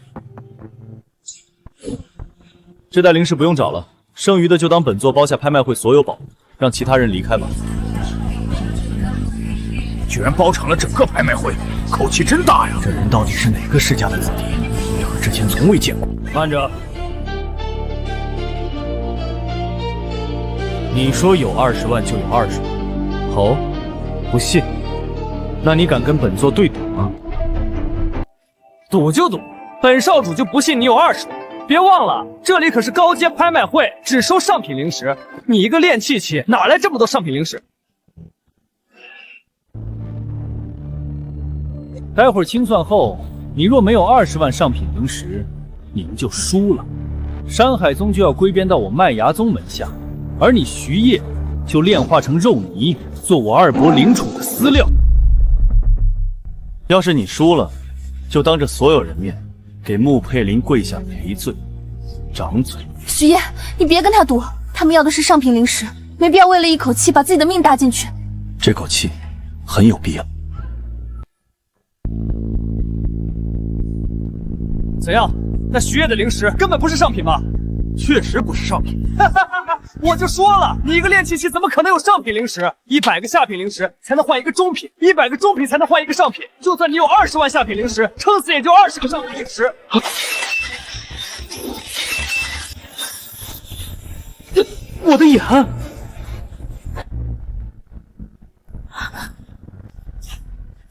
这袋灵石不用找了，剩余的就当本座包下拍卖会所有宝物，让其他人离开吧。居然包场了整个拍卖会，口气真大呀！这人到底是哪个世家的子弟？我之前从未见过。慢着，你说有20万就有20万，好，不信，那你敢跟本座对赌吗？赌就赌，本少主就不信你有20万。别忘了，这里可是高阶拍卖会，只收上品灵石。你一个炼气期，哪来这么多上品灵石？待会儿清算后，你若没有20万上品灵石，你们就输了。山海宗就要归编到我麦芽宗门下，而你徐烨就炼化成肉泥，做我二伯领储的饲料。要是你输了，就当着所有人面给穆佩林跪下赔罪，掌嘴。徐烨，你别跟他赌，他们要的是上品灵石，没必要为了一口气把自己的命搭进去。这口气很有必要。怎样？那徐烨的灵石根本不是上品吗？确实不是上品。我就说了，你一个炼气期怎么可能有上品灵石？100个下品灵石才能换一个中品，100个中品才能换一个上品。就算你有20万下品灵石，撑死也就20个上品灵石。我的眼！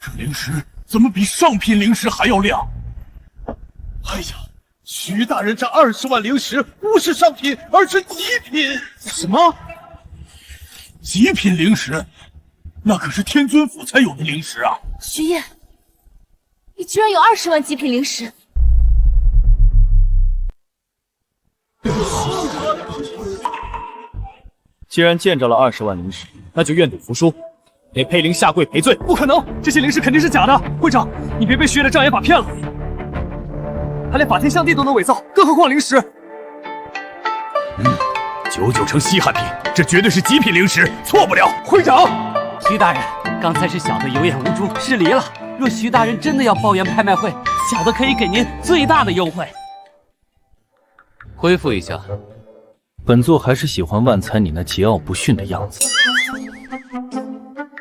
这灵石怎么比上品灵石还要亮？哎呀！徐大人这20万灵石不是上品，而是极品。什么？极品灵石？那可是天尊府才有的灵石啊！徐烨，你居然有20万极品灵石！既然见着了20万灵石，那就愿赌服输，给佩灵下跪赔罪。不可能，这些灵石肯定是假的。会长，你别被徐烨的障眼法骗了。他连法天象地都能伪造，更何况灵石？99成稀罕品，这绝对是极品灵石，错不了。会长，徐大人，刚才是小的有眼无珠，失礼了。若徐大人真的要包圆拍卖会，小的可以给您最大的优惠。恢复一下。本座还是喜欢万才你那桀骜不驯的样子。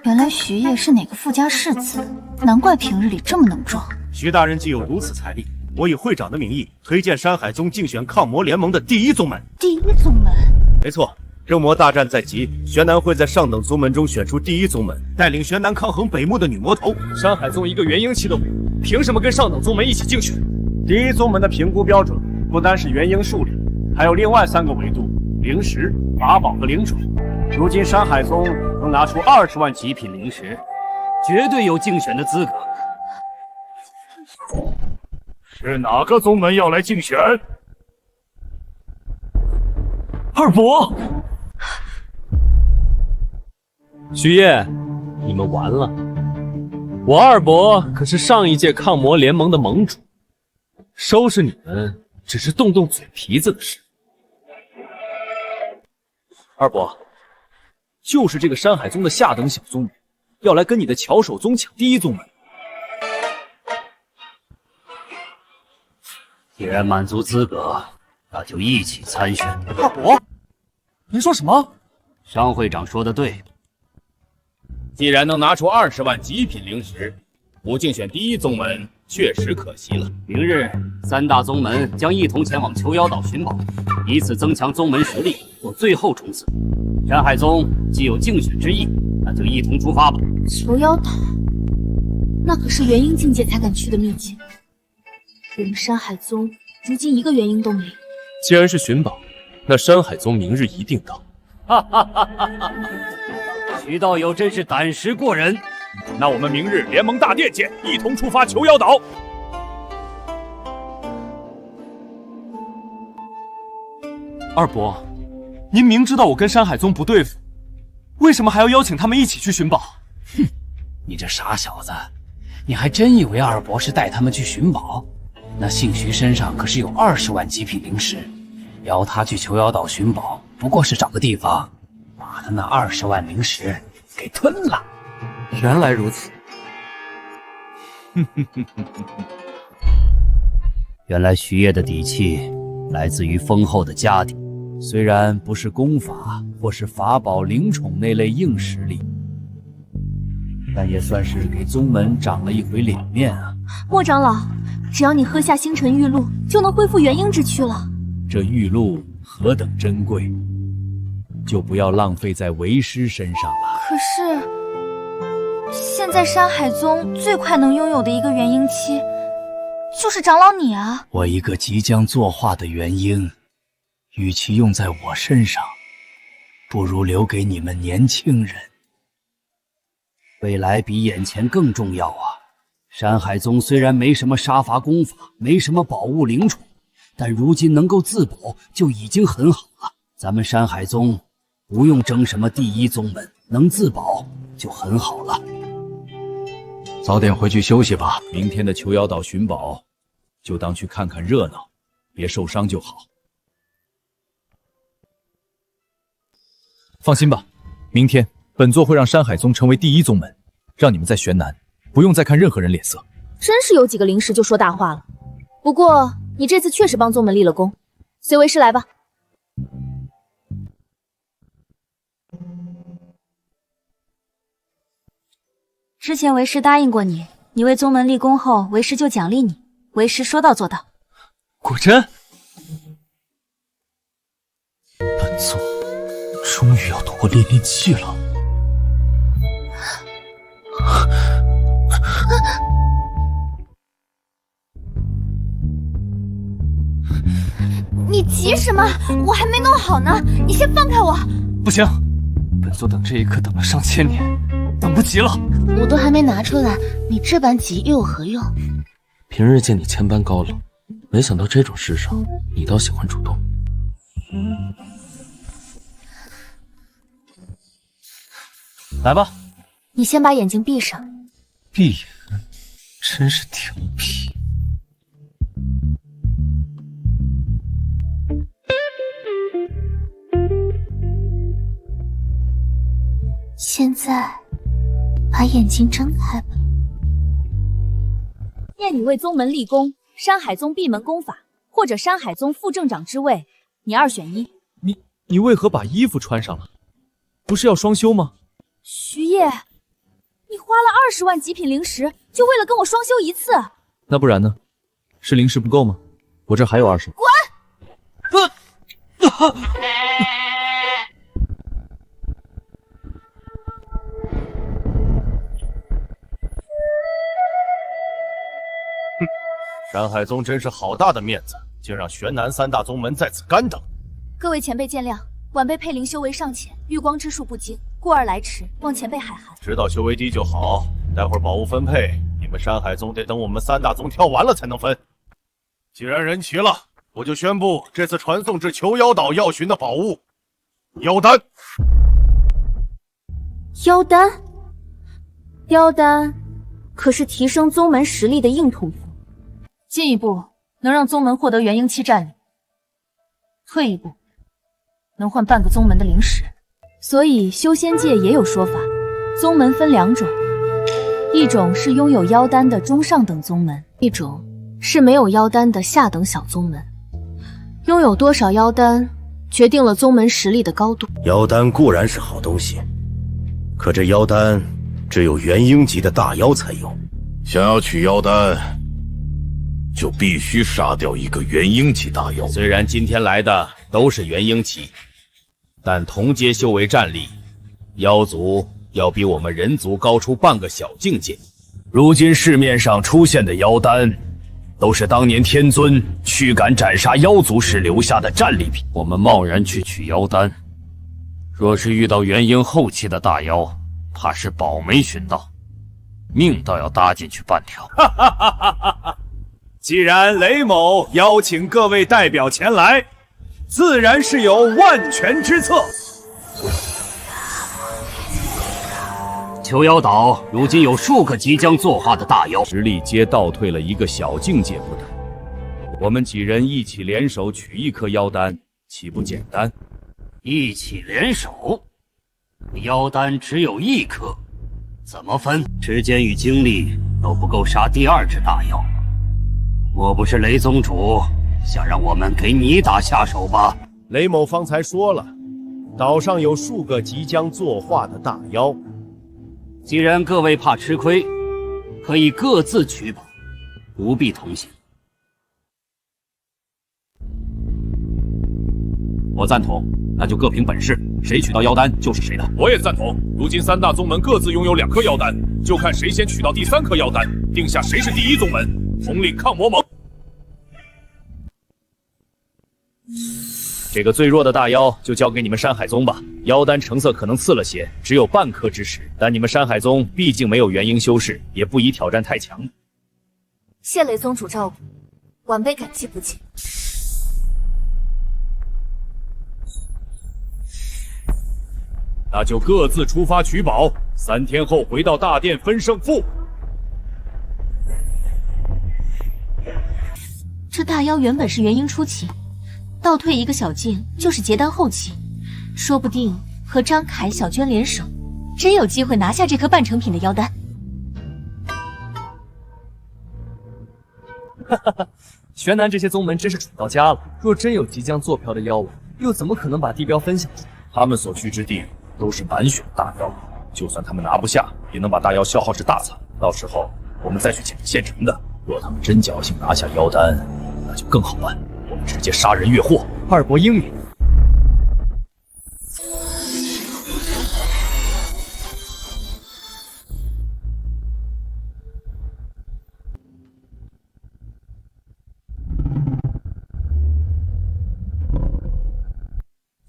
原来徐烨是哪个富家世子，难怪平日里这么能装。徐大人既有如此财力，我以会长的名义推荐山海宗竞选抗魔联盟的第一宗门。第一宗门？没错，正魔大战在即，玄南会在上等宗门中选出第一宗门，带领玄南抗衡北漠的女魔头。山海宗一个元婴期的武魂，凭什么跟上等宗门一起竞选？第一宗门的评估标准不单是元婴数量，还有另外3个维度：灵石、法宝和灵种。如今山海宗能拿出20万极品灵石，绝对有竞选的资格。是哪个宗门要来竞选？二伯，徐烨，你们完了！我二伯可是上一届抗魔联盟的盟主，收拾你们只是动动嘴皮子的事。二伯，就是这个山海宗的下等小宗门，要来跟你的巧手宗抢第一宗门。既然满足资格，那就一起参选。二伯，您说什么？商会长说的对。既然能拿出20万极品灵石，不竞选第一宗门确实可惜了。明日3大宗门将一同前往求妖岛寻宝，以此增强宗门实力，做最后冲刺。山海宗既有竞选之意，那就一同出发吧。求妖岛，那可是元婴境界才敢去的秘境。我们山海宗如今一个元婴都没有。既然是寻宝，那山海宗明日一定到。哈哈哈哈哈！徐道友真是胆识过人。那我们明日联盟大殿见，一同出发求妖岛。二伯，您明知道我跟山海宗不对付，为什么还要邀请他们一起去寻宝？哼，你这傻小子，你还真以为二伯是带他们去寻宝？那姓徐身上可是有20万极品灵石，邀他去求妖岛寻宝，不过是找个地方把他那20万灵石给吞了。原来如此。原来徐烨的底气来自于丰厚的家底，虽然不是功法或是法宝灵宠那类硬实力，但也算是给宗门长了一回脸面啊。莫长老，只要你喝下星辰玉露，就能恢复元婴之躯了。这玉露何等珍贵，就不要浪费在为师身上了。可是，现在山海宗最快能拥有的一个元婴期，就是长老你啊！我一个即将作化的元婴，与其用在我身上，不如留给你们年轻人。未来比眼前更重要啊！山海宗虽然没什么杀伐功法，没什么宝物灵宠，但如今能够自保就已经很好了。咱们山海宗不用争什么第一宗门，能自保就很好了。早点回去休息吧，明天的求妖岛寻宝，就当去看看热闹，别受伤就好。放心吧，明天本座会让山海宗成为第一宗门，让你们在玄南不用再看任何人脸色。真是有几个灵石就说大话了。不过你这次确实帮宗门立了功，随为师来吧。之前为师答应过你，你为宗门立功后，为师就奖励你。为师说到做到。果真？本座终于要度过炼灵期了。你急什么？我还没弄好呢，你先放开我！不行，本座等这一刻等了上千年，等不及了。我都还没拿出来，你这般急又有何用？平日见你千般高冷，没想到这种事上你倒喜欢主动。来吧，你先把眼睛闭上。闭眼，真是调皮。现在把眼睛睁开吧。念你为宗门立功，山海宗闭门功法，或者山海宗副正长之位，你2选1。你为何把衣服穿上了？不是要双修吗？徐烨，你花了20万极品灵石，就为了跟我双修一次？那不然呢？是灵石不够吗？我这还有20。滚！山海宗真是好大的面子，竟让玄南3大宗门在此干等。各位前辈见谅，晚辈佩灵修为尚浅，玉光之术不精，故而来迟，望前辈海涵。知道修为低就好，待会儿宝物分配，你们山海宗得等我们3大宗跳完了才能分。既然人齐了，我就宣布这次传送至求妖岛要寻的宝物——妖丹。妖丹，妖丹可是提升宗门实力的硬通货，进一步能让宗门获得元婴期战力，退一步能换半个宗门的灵石。所以修仙界也有说法，宗门分2种，一种是拥有妖丹的中上等宗门，一种是没有妖丹的下等小宗门。拥有多少妖丹，决定了宗门实力的高度。妖丹固然是好东西，可这妖丹只有元婴级的大妖才有。想要取妖丹，就必须杀掉一个元婴级大妖。虽然今天来的都是元婴级，但同阶修为战力，妖族要比我们人族高出半个小境界。如今市面上出现的妖丹，都是当年天尊驱赶斩杀妖族时留下的战利品。我们贸然去取妖丹，若是遇到元婴后期的大妖，怕是宝没寻到，命倒要搭进去半条。哈哈哈哈哈！既然雷某邀请各位代表前来，自然是有万全之策。求妖岛如今有数个即将作化的大妖，实力皆倒退了一个小境界不等。我们几人一起联手取一颗妖丹，岂不简单？一起联手，妖丹只有1颗，怎么分？时间与精力都不够杀第2只大妖。莫不是雷宗主想让我们给你打下手吧？雷某方才说了，岛上有数个即将作化的大妖。既然各位怕吃亏，可以各自取宝，不必同行。我赞同，那就各凭本事，谁取到妖丹就是谁的。我也赞同。如今3大宗门各自拥有2颗妖丹，就看谁先取到第3颗妖丹，定下谁是第1宗门，统领抗魔盟。这个最弱的大妖就交给你们山海宗吧。妖丹成色可能次了些，只有半颗之实，但你们山海宗毕竟没有元婴修士，也不宜挑战太强。谢雷宗主照顾，晚辈感激不尽。那就各自出发取宝，3天后回到大殿分胜负。这大妖原本是元婴初期，倒退一个小境就是结丹后期，说不定和张凯、小娟联手，真有机会拿下这颗半成品的妖丹。哈哈哈，玄南这些宗门真是蠢到家了。若真有即将做瓢的妖王，又怎么可能把地标分享出去？他们所去之地都是满血大妖，就算他们拿不下，也能把大妖消耗至大残。到时候我们再去捡现成的。若他们真侥幸拿下妖丹，那就更好办。我们直接杀人越货，二伯英明。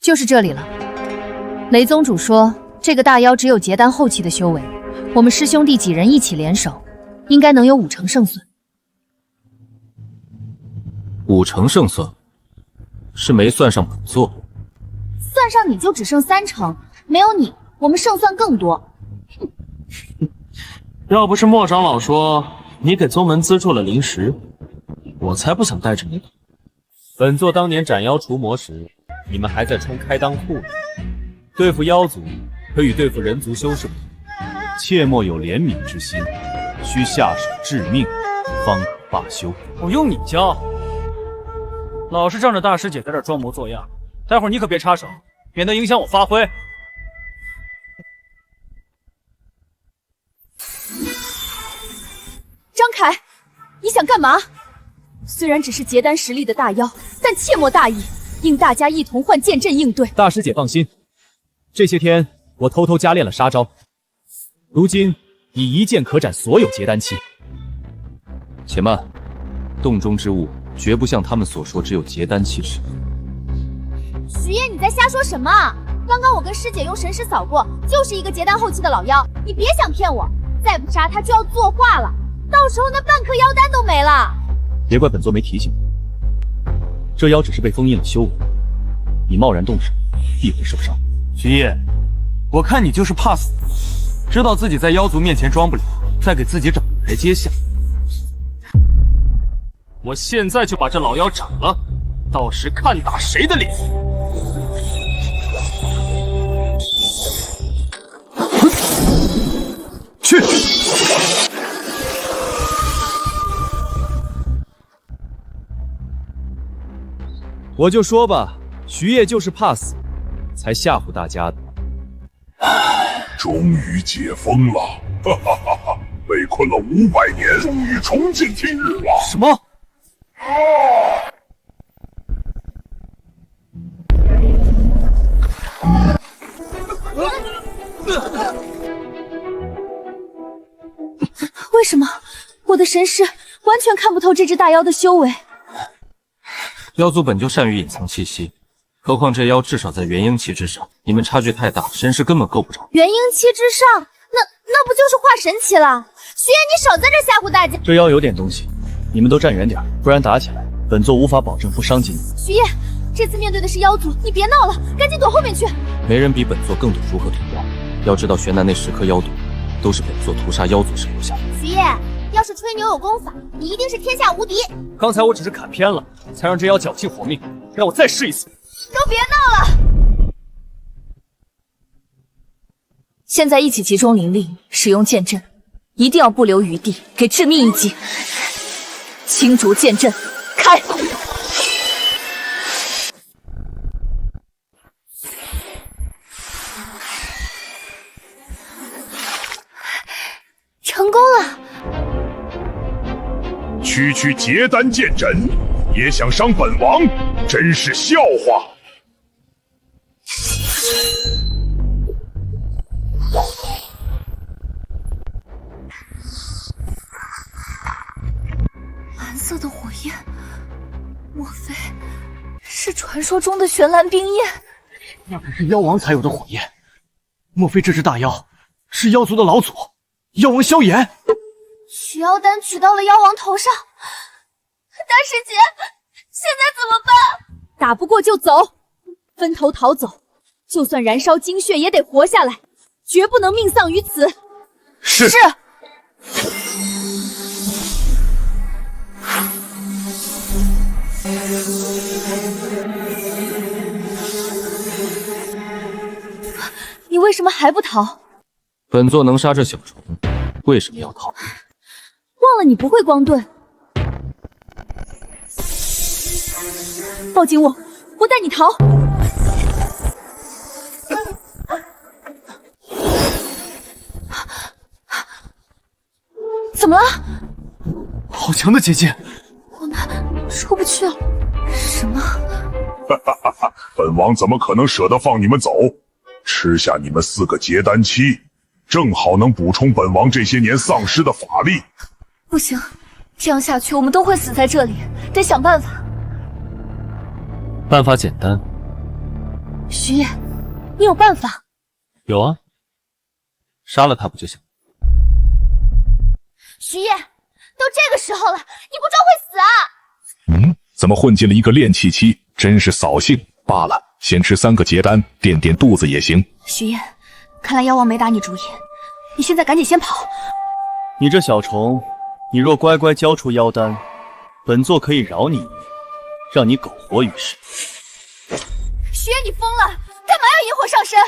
就是这里了。雷宗主说，这个大妖只有结丹后期的修为，我们师兄弟几人一起联手，应该能有5成胜算。5成胜算，是没算上本座。算上你就只剩3成，没有你，我们胜算更多。要不是莫长老说你给宗门资助了灵石，我才不想带着你。本座当年斩妖除魔时，你们还在冲开裆裤呢。对付妖族可与对付人族修士不同，切莫有怜悯之心，需下手致命，方可罢休。我用你教？老是仗着大师姐在这装模作样，待会儿你可别插手，免得影响我发挥。张凯，你想干嘛？虽然只是结丹实力的大妖，但切莫大意，应大家一同换剑阵应对。大师姐放心，这些天我偷偷加练了杀招，如今已一剑可斩所有结丹期。且慢，洞中之物绝不像他们所说只有结丹期之力。徐烨，你在瞎说什么？刚刚我跟师姐用神识扫过，就是一个结丹后期的老妖，你别想骗我，再不杀他就要作化了，到时候那半颗妖丹都没了。别怪本座没提醒你，这妖只是被封印了修为，你贸然动手，必会受伤。徐烨，我看你就是怕死，知道自己在妖族面前装不了，再给自己找台阶下。我现在就把这老妖斩了，到时看打谁的脸。去！我就说吧，徐烨就是怕死，才吓唬大家的。终于解封了，哈哈哈哈！被困了500年，终于重见天日了。什么？为什么我的神识完全看不透这只大妖的修为？妖族本就善于隐藏气息，何况这妖至少在元婴期之上，你们差距太大，神识根本够不着。元婴期之上，那不就是化神期了？徐烨，你少在这吓唬大家！这妖有点东西，你们都站远点，不然打起来，本座无法保证不伤及你。徐烨，这次面对的是妖族，你别闹了，赶紧躲后面去。没人比本座更懂如何屠妖。要知道，玄南那10颗妖毒，都是本座屠杀妖族时留下的。徐烨，要是吹牛有功法，你一定是天下无敌。刚才我只是砍偏了，才让这妖侥幸活命，让我再试一次。都别闹了！现在一起集中灵力，使用剑阵，一定要不留余地，给致命一击。青竹剑阵，开！成功了！区区结丹剑阵，也想伤本王，真是笑话！蓝色的火焰，莫非是传说中的玄蓝冰焰？那可是妖王才有的火焰，莫非这只大妖是妖族的老祖妖王萧炎？取妖丹取到了妖王头上，大师姐，现在怎么办？打不过就走，分头逃走，就算燃烧精血也得活下来，绝不能命丧于此。是。你为什么还不逃？本座能杀这小虫，为什么要逃？忘了你不会光盾。抱紧我，我带你逃。怎么了？好强的结界！我们出不去了。什么？哈哈哈哈！本王怎么可能舍得放你们走？吃下你们4个结丹期，正好能补充本王这些年丧失的法力。不行，这样下去我们都会死在这里，得想办法。办法简单。徐烨，你有办法？有啊，杀了他不就行？徐烨，都这个时候了，你不装会死啊？怎么混进了一个炼气期？真是扫兴。罢了，先吃3个结丹，垫垫肚子也行。徐烨，看来妖王没打你主意，你现在赶紧先跑。你这小虫，你若乖乖交出妖丹，本座可以饶你一命，让你苟活于世。徐烨，你疯了，干嘛要引火上身？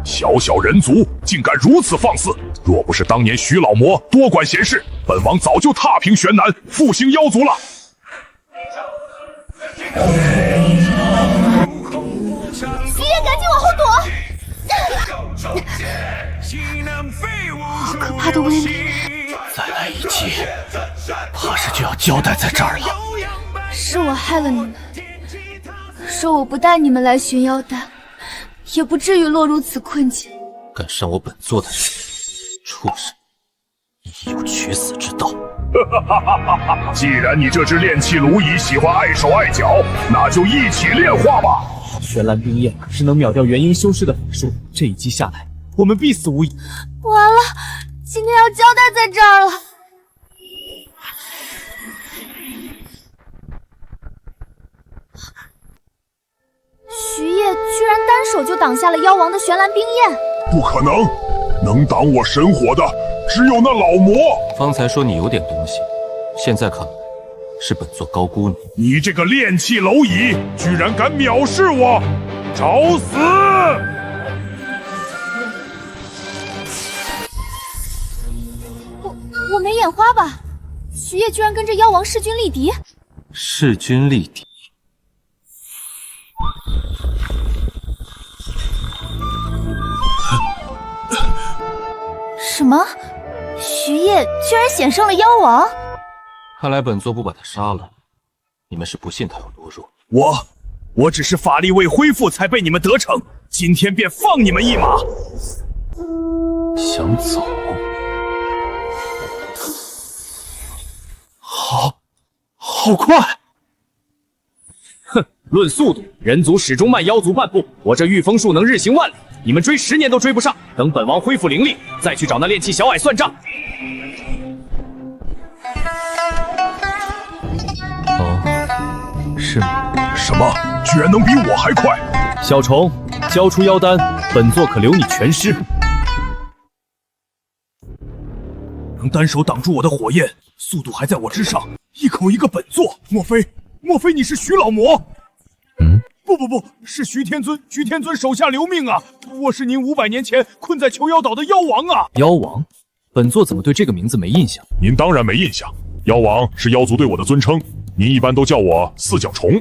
小小人族竟敢如此放肆！若不是当年徐老魔多管闲事，本王早就踏平玄南，复兴妖族了。徐烨，赶紧往后躲！好可怕的威力！再来一击，怕是就要交代在这儿了。是我害了你们。说我不带你们来寻妖丹，也不至于落入此困境。敢伤我本座的人，畜生！你有取死之道。既然你这只炼气蝼蚁喜欢碍手碍脚，那就一起炼化吧。玄蓝冰焰是能秒掉元婴修士的法术，这一击下来，我们必死无疑。完了，今天要交代在这儿了。徐烨居然单手就挡下了妖王的玄蓝冰焰，不可能，能挡我神火的只有那老魔。方才说你有点东西，现在看来是本座高估你。你这个炼气蝼蚁，居然敢藐视我，找死！我没眼花吧？徐烨居然跟这妖王势均力敌。势均力敌。什么？徐烨居然险胜了妖王？看来本座不把他杀了，你们是不信他有多弱。我只是法力未恢复才被你们得逞，今天便放你们一马。想走？好快！哼，论速度，人族始终慢妖族半步。我这御风术能日行万里，你们追10年都追不上。等本王恢复灵力，再去找那炼气小矮算账。哦，是吗？什么？居然能比我还快？小虫，交出妖丹，本座可留你全尸。能单手挡住我的火焰，速度还在我之上，一口一个本座。莫非你是徐老魔？不，是徐天尊。徐天尊手下留命啊！我是您500年前困在囚妖岛的妖王啊！妖王，本座怎么对这个名字没印象？您当然没印象，妖王是妖族对我的尊称，您一般都叫我四脚虫。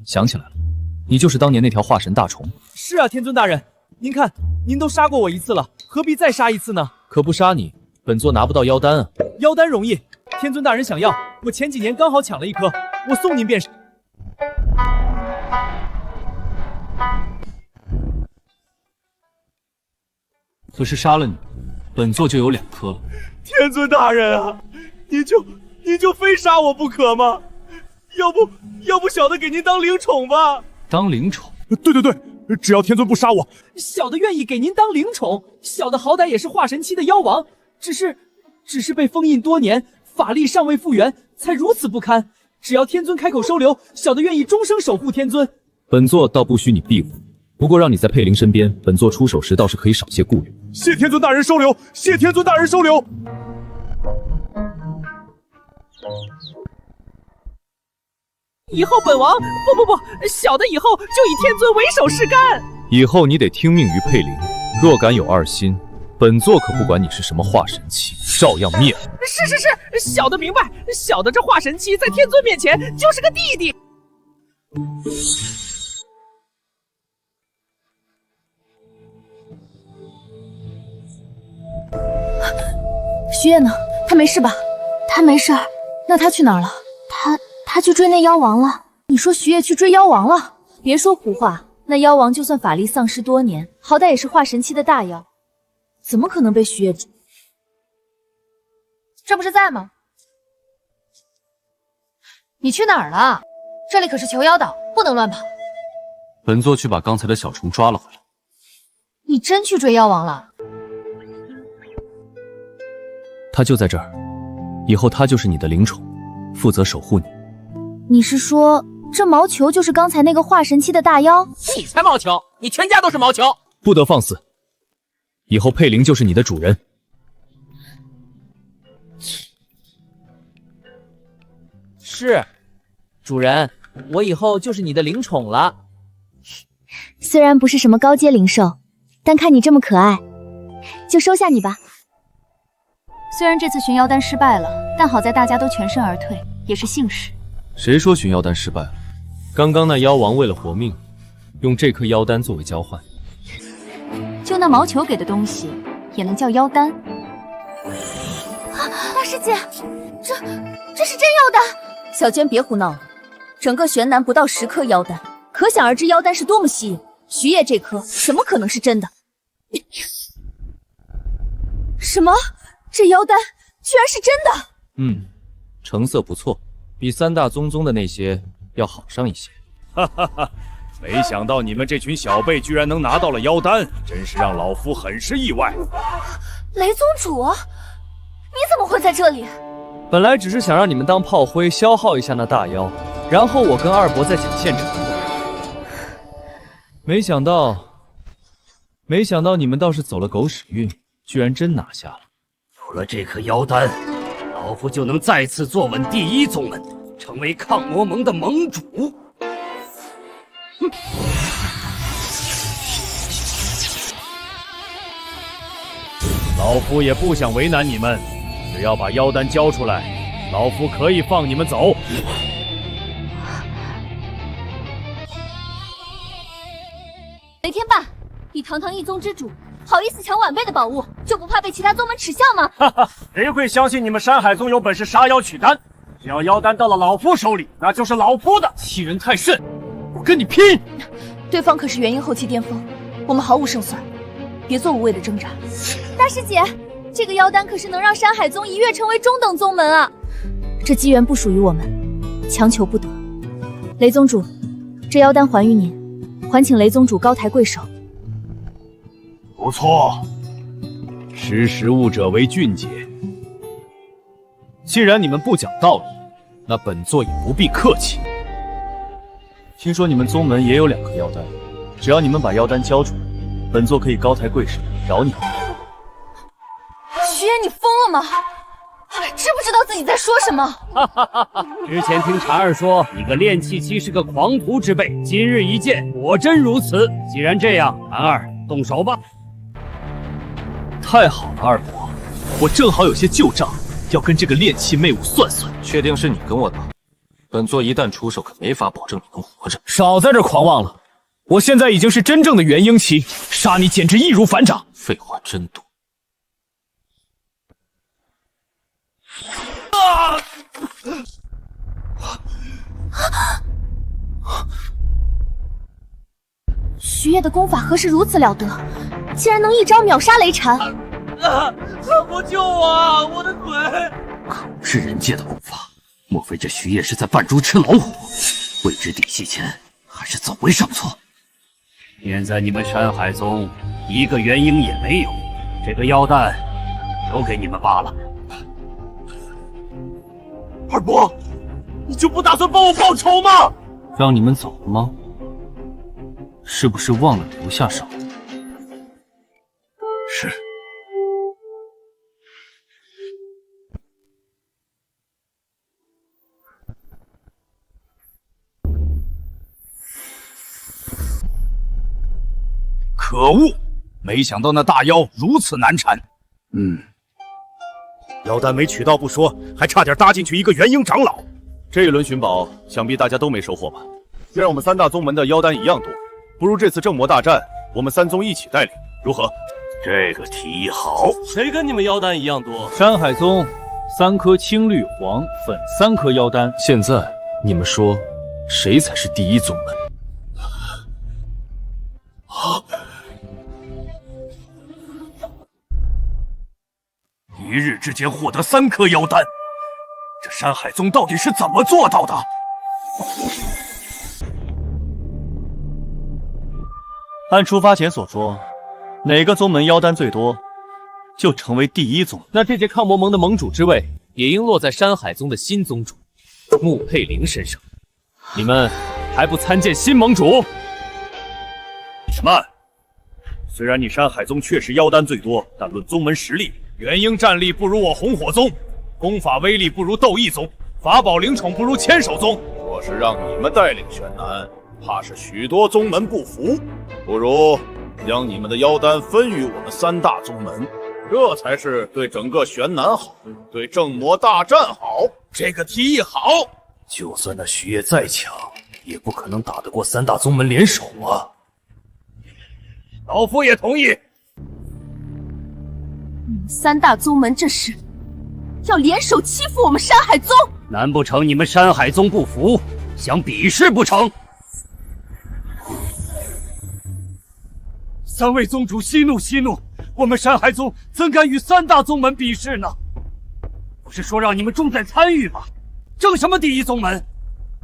想起来了，你就是当年那条化神大虫。是啊，天尊大人，您看，您都杀过我1次了，何必再杀1次呢？可不杀你，本座拿不到妖丹啊。妖丹容易，天尊大人想要，我前几年刚好抢了1颗，我送您便是。可是杀了你，本座就有2颗了。天尊大人啊，您就非杀我不可吗？要不小的给您当灵宠吧？当灵宠？对，只要天尊不杀我，小的愿意给您当灵宠。小的好歹也是化神期的妖王，只是被封印多年，法力尚未复原，才如此不堪。只要天尊开口收留，小的愿意终生守护天尊。本座倒不许你庇护，不过让你在佩灵身边，本座出手时倒是可以少些顾虑。谢天尊大人收留，谢天尊大人收留。以后本王不，小的以后就以天尊为首是干。以后你得听命于佩灵，若敢有2心，本座可不管你是什么化神期，照样灭了。是，小的明白。小的这化神期在天尊面前就是个弟弟。徐烨呢？他没事吧？他没事儿。那他去哪儿了？他去追那妖王了。你说徐烨去追妖王了？别说胡话，那妖王就算法力丧失多年，好歹也是化神期的大妖，怎么可能被徐烨追？这不是在吗？你去哪儿了？这里可是囚妖岛，不能乱跑。本座去把刚才的小虫抓了回来。你真去追妖王了？他就在这儿，以后他就是你的灵宠，负责守护你。你是说这毛球就是刚才那个化神期的大妖？你才毛球，你全家都是毛球！不得放肆！以后佩灵就是你的主人。是，主人，我以后就是你的灵宠了。虽然不是什么高阶灵兽，但看你这么可爱，就收下你吧。虽然这次寻妖丹失败了，但好在大家都全身而退，也是幸事。谁说寻妖丹失败了？刚刚那妖王为了活命，用这颗妖丹作为交换。就那毛球给的东西，也能叫妖丹？大师姐，这是真妖丹！小娟别胡闹了，整个玄南不到10颗妖丹，可想而知妖丹是多么稀有。徐烨这颗怎么可能是真的？什么？这妖丹居然是真的？成色不错，比3大宗宗的那些要好上一些。哈哈哈！没想到你们这群小辈居然能拿到了妖丹，真是让老夫很是意外。雷宗主，你怎么会在这里？本来只是想让你们当炮灰消耗一下那大妖，然后我跟二伯再捡现成的。没想到你们倒是走了狗屎运，居然真拿下了。有了这颗妖丹，老夫就能再次坐稳第一宗门，成为抗魔盟的盟主。老夫也不想为难你们，只要把妖丹交出来，老夫可以放你们走。雷天霸，你堂堂一宗之主，好意思抢晚辈的宝物，就不怕被其他宗门耻笑吗？哈哈，谁会相信你们山海宗有本事杀妖取丹？只要妖丹到了老夫手里，那就是老夫的。欺人太甚，我跟你拼！对方可是元婴后期巅峰，我们毫无胜算，别做无谓的挣扎。大师姐，这个妖丹可是能让山海宗一跃成为中等宗门啊！这机缘不属于我们，强求不得。雷宗主，这妖丹还于您，还请雷宗主高抬贵手。不错，识时务者为俊杰。既然你们不讲道理，那本座也不必客气。听说你们宗门也有2颗妖丹，只要你们把妖丹交出来，本座可以高抬贵手饶你们。徐烨，你疯了吗？知不知道自己在说什么？哈哈哈哈！之前听茶儿说你个炼气期是个狂徒之辈，今日一见，果真如此。既然这样，韩儿动手吧。太好了，二伯，我正好有些旧账要跟这个炼气媚物算算。确定是你跟我打？本座一旦出手，可没法保证你能活着。少在这狂妄了！我现在已经是真正的元婴期，杀你简直易如反掌。废话真多。徐烨的功法何时如此了得，竟然能一招秒杀雷禅！老婆救我！我的腿！可不是人界的功法，莫非这徐烨是在扮猪吃老虎？未知底细前，还是走为上策。现在你们山海宗一个元婴也没有，这个妖丹留给你们罢了。二伯，你就不打算帮我报仇吗？让你们走了吗？是不是忘了留下什么？是。可恶！没想到那大妖如此难缠。妖丹没取到不说，还差点搭进去一个元婴长老。这一轮寻宝，想必大家都没收获吧？既然我们3大宗门的妖丹一样多，不如这次正魔大战，我们3宗一起带领，如何？这个提议好。谁跟你们妖丹一样多？山海宗3颗青绿黄粉3颗妖丹，现在你们说，谁才是第一宗门？一日之间获得3颗妖丹，这山海宗到底是怎么做到的？按出发前所说，哪个宗门妖丹最多，就成为第一宗。那这届抗魔盟的盟主之位，也应落在山海宗的新宗主穆佩灵身上。你们还不参见新盟主？慢！虽然你山海宗确实妖丹最多，但论宗门实力，元婴战力不如我红火宗，功法威力不如斗异宗，法宝灵宠不如千手宗。若是让你们带领玄南，怕是许多宗门不服。不如将你们的妖丹分于我们3大宗门，这才是对整个玄南好，对正魔大战好。这个提议好。就算那徐烨再强，也不可能打得过3大宗门联手啊！老夫也同意。你们3大宗门这是要联手欺负我们山海宗？难不成你们山海宗不服，想比试不成？三位宗主息怒息怒，我们山海宗怎敢与三大宗门比试呢？不是说让你们重在参与吗？争什么第一宗门？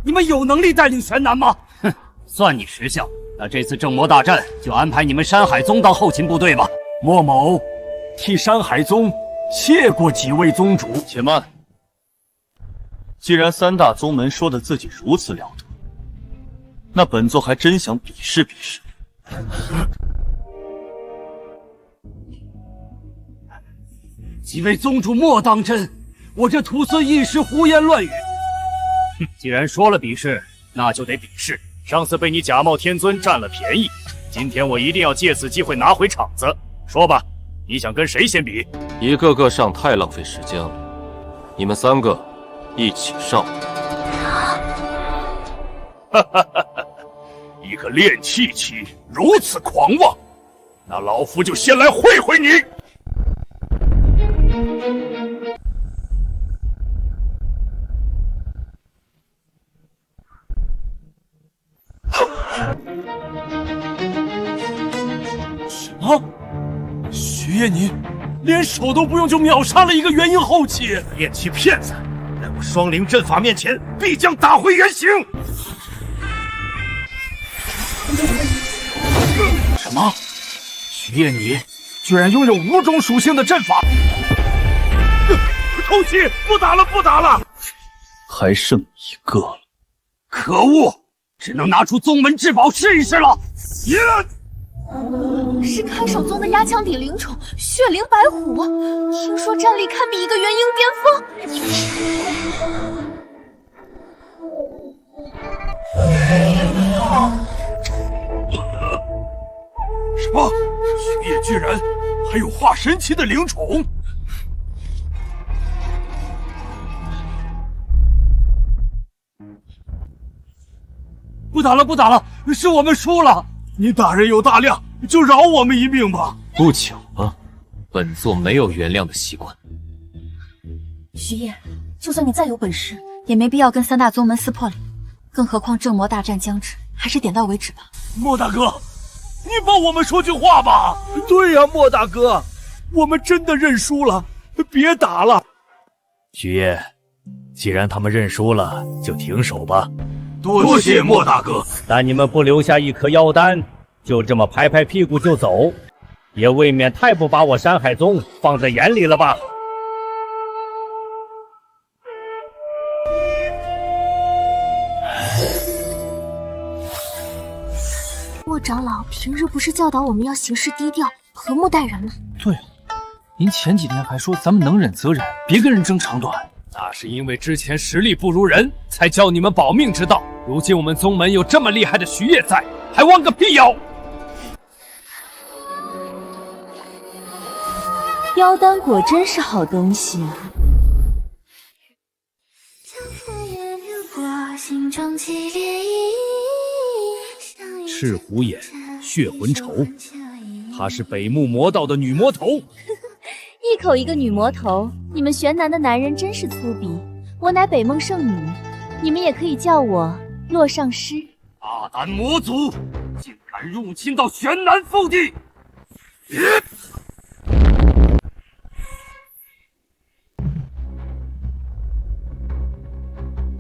你们有能力带领玄南吗？哼，算你识相。那这次正魔大战就安排你们山海宗当后勤部队吧。莫某替山海宗谢过几位宗主。且慢，既然三大宗门说的自己如此了得，那本座还真想比试比试。几位宗主莫当真，我这徒孙一时胡言乱语。既然说了比试，那就得比试。上次被你假冒天尊占了便宜，今天我一定要借此机会拿回场子。说吧，你想跟谁先比？一个个上太浪费时间了，你们三个一起上。哈哈哈！一个炼气期如此狂妄，那老夫就先来会会你。什么？徐烨，你连手都不用就秒杀了一个元婴后期？炼气骗子，在我双灵阵法面前，必将打回原形。什么？徐烨，你居然拥有5种属性的阵法！偷袭！不打了，不打了！还剩一个了。可恶！只能拿出宗门至宝试一试了。是看守宗的压枪底灵宠血灵白虎，听说战力堪比一个元婴巅峰。什么？徐烨居然还有化神期的灵宠？不打了，不打了，是我们输了。你大人有大量，就饶我们一命吧。不巧啊，本座没有原谅的习惯。徐烨，就算你再有本事，也没必要跟三大宗门撕破脸。更何况正魔大战将至，还是点到为止吧。莫大哥，你帮我们说句话吧。对呀，莫大哥，我们真的认输了，别打了。徐烨，既然他们认输了，就停手吧。多谢莫大哥，但你们不留下一颗妖丹，就这么拍拍屁股就走，也未免太不把我山海宗放在眼里了吧？莫长老平日不是教导我们要行事低调、和睦待人吗？对了，您前几天还说咱们能忍则忍，别跟人争长短。那是因为之前实力不如人，才教你们保命之道。如今我们宗门有这么厉害的徐烨在，还忘个屁妖！妖丹果真是好东西啊！赤虎眼，血魂愁，她是北牧魔道的女魔头。一口一个女魔头，你们玄南的男人真是粗鄙。我乃北梦圣女，你们也可以叫我洛上师。大胆魔族，竟敢入侵到玄南腹地！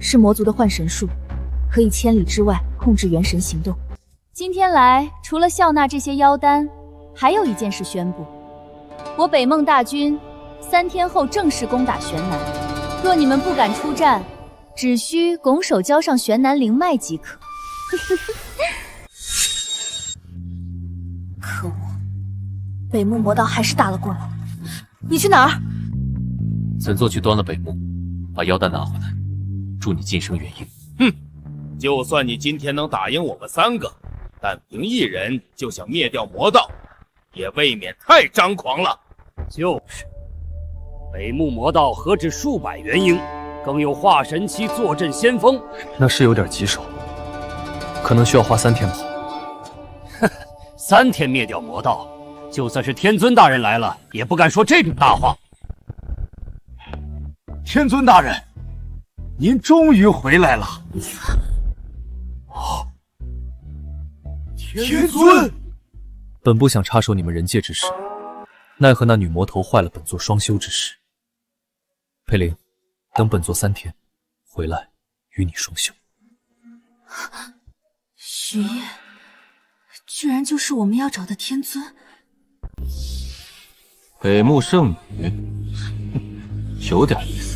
是魔族的幻神术，可以千里之外控制元神行动。今天来，除了笑纳这些妖丹，还有一件事宣布。我北梦大军3天后正式攻打玄南，若你们不敢出战，只需拱手交上玄南灵脉即可。可恶，北牧魔道还是打了过来。你去哪儿？本座去端了北牧，把妖丹拿回来，助你晋升元婴。哼，就算你今天能打赢我们3个，但凭一人就想灭掉魔道，也未免太张狂了。就是，北牧魔道何止数百元婴，更有化神期坐镇先锋。那是有点棘手，可能需要花3天吧。呵呵，3天灭掉魔道，就算是天尊大人来了，也不敢说这种大话。天尊大人，您终于回来了。天尊，本部想插手你们人界之事，奈何那女魔头坏了本座双修之事。佩灵，等本座3天回来与你双修。许夜，居然就是我们要找的天尊。北木圣女，有点意思。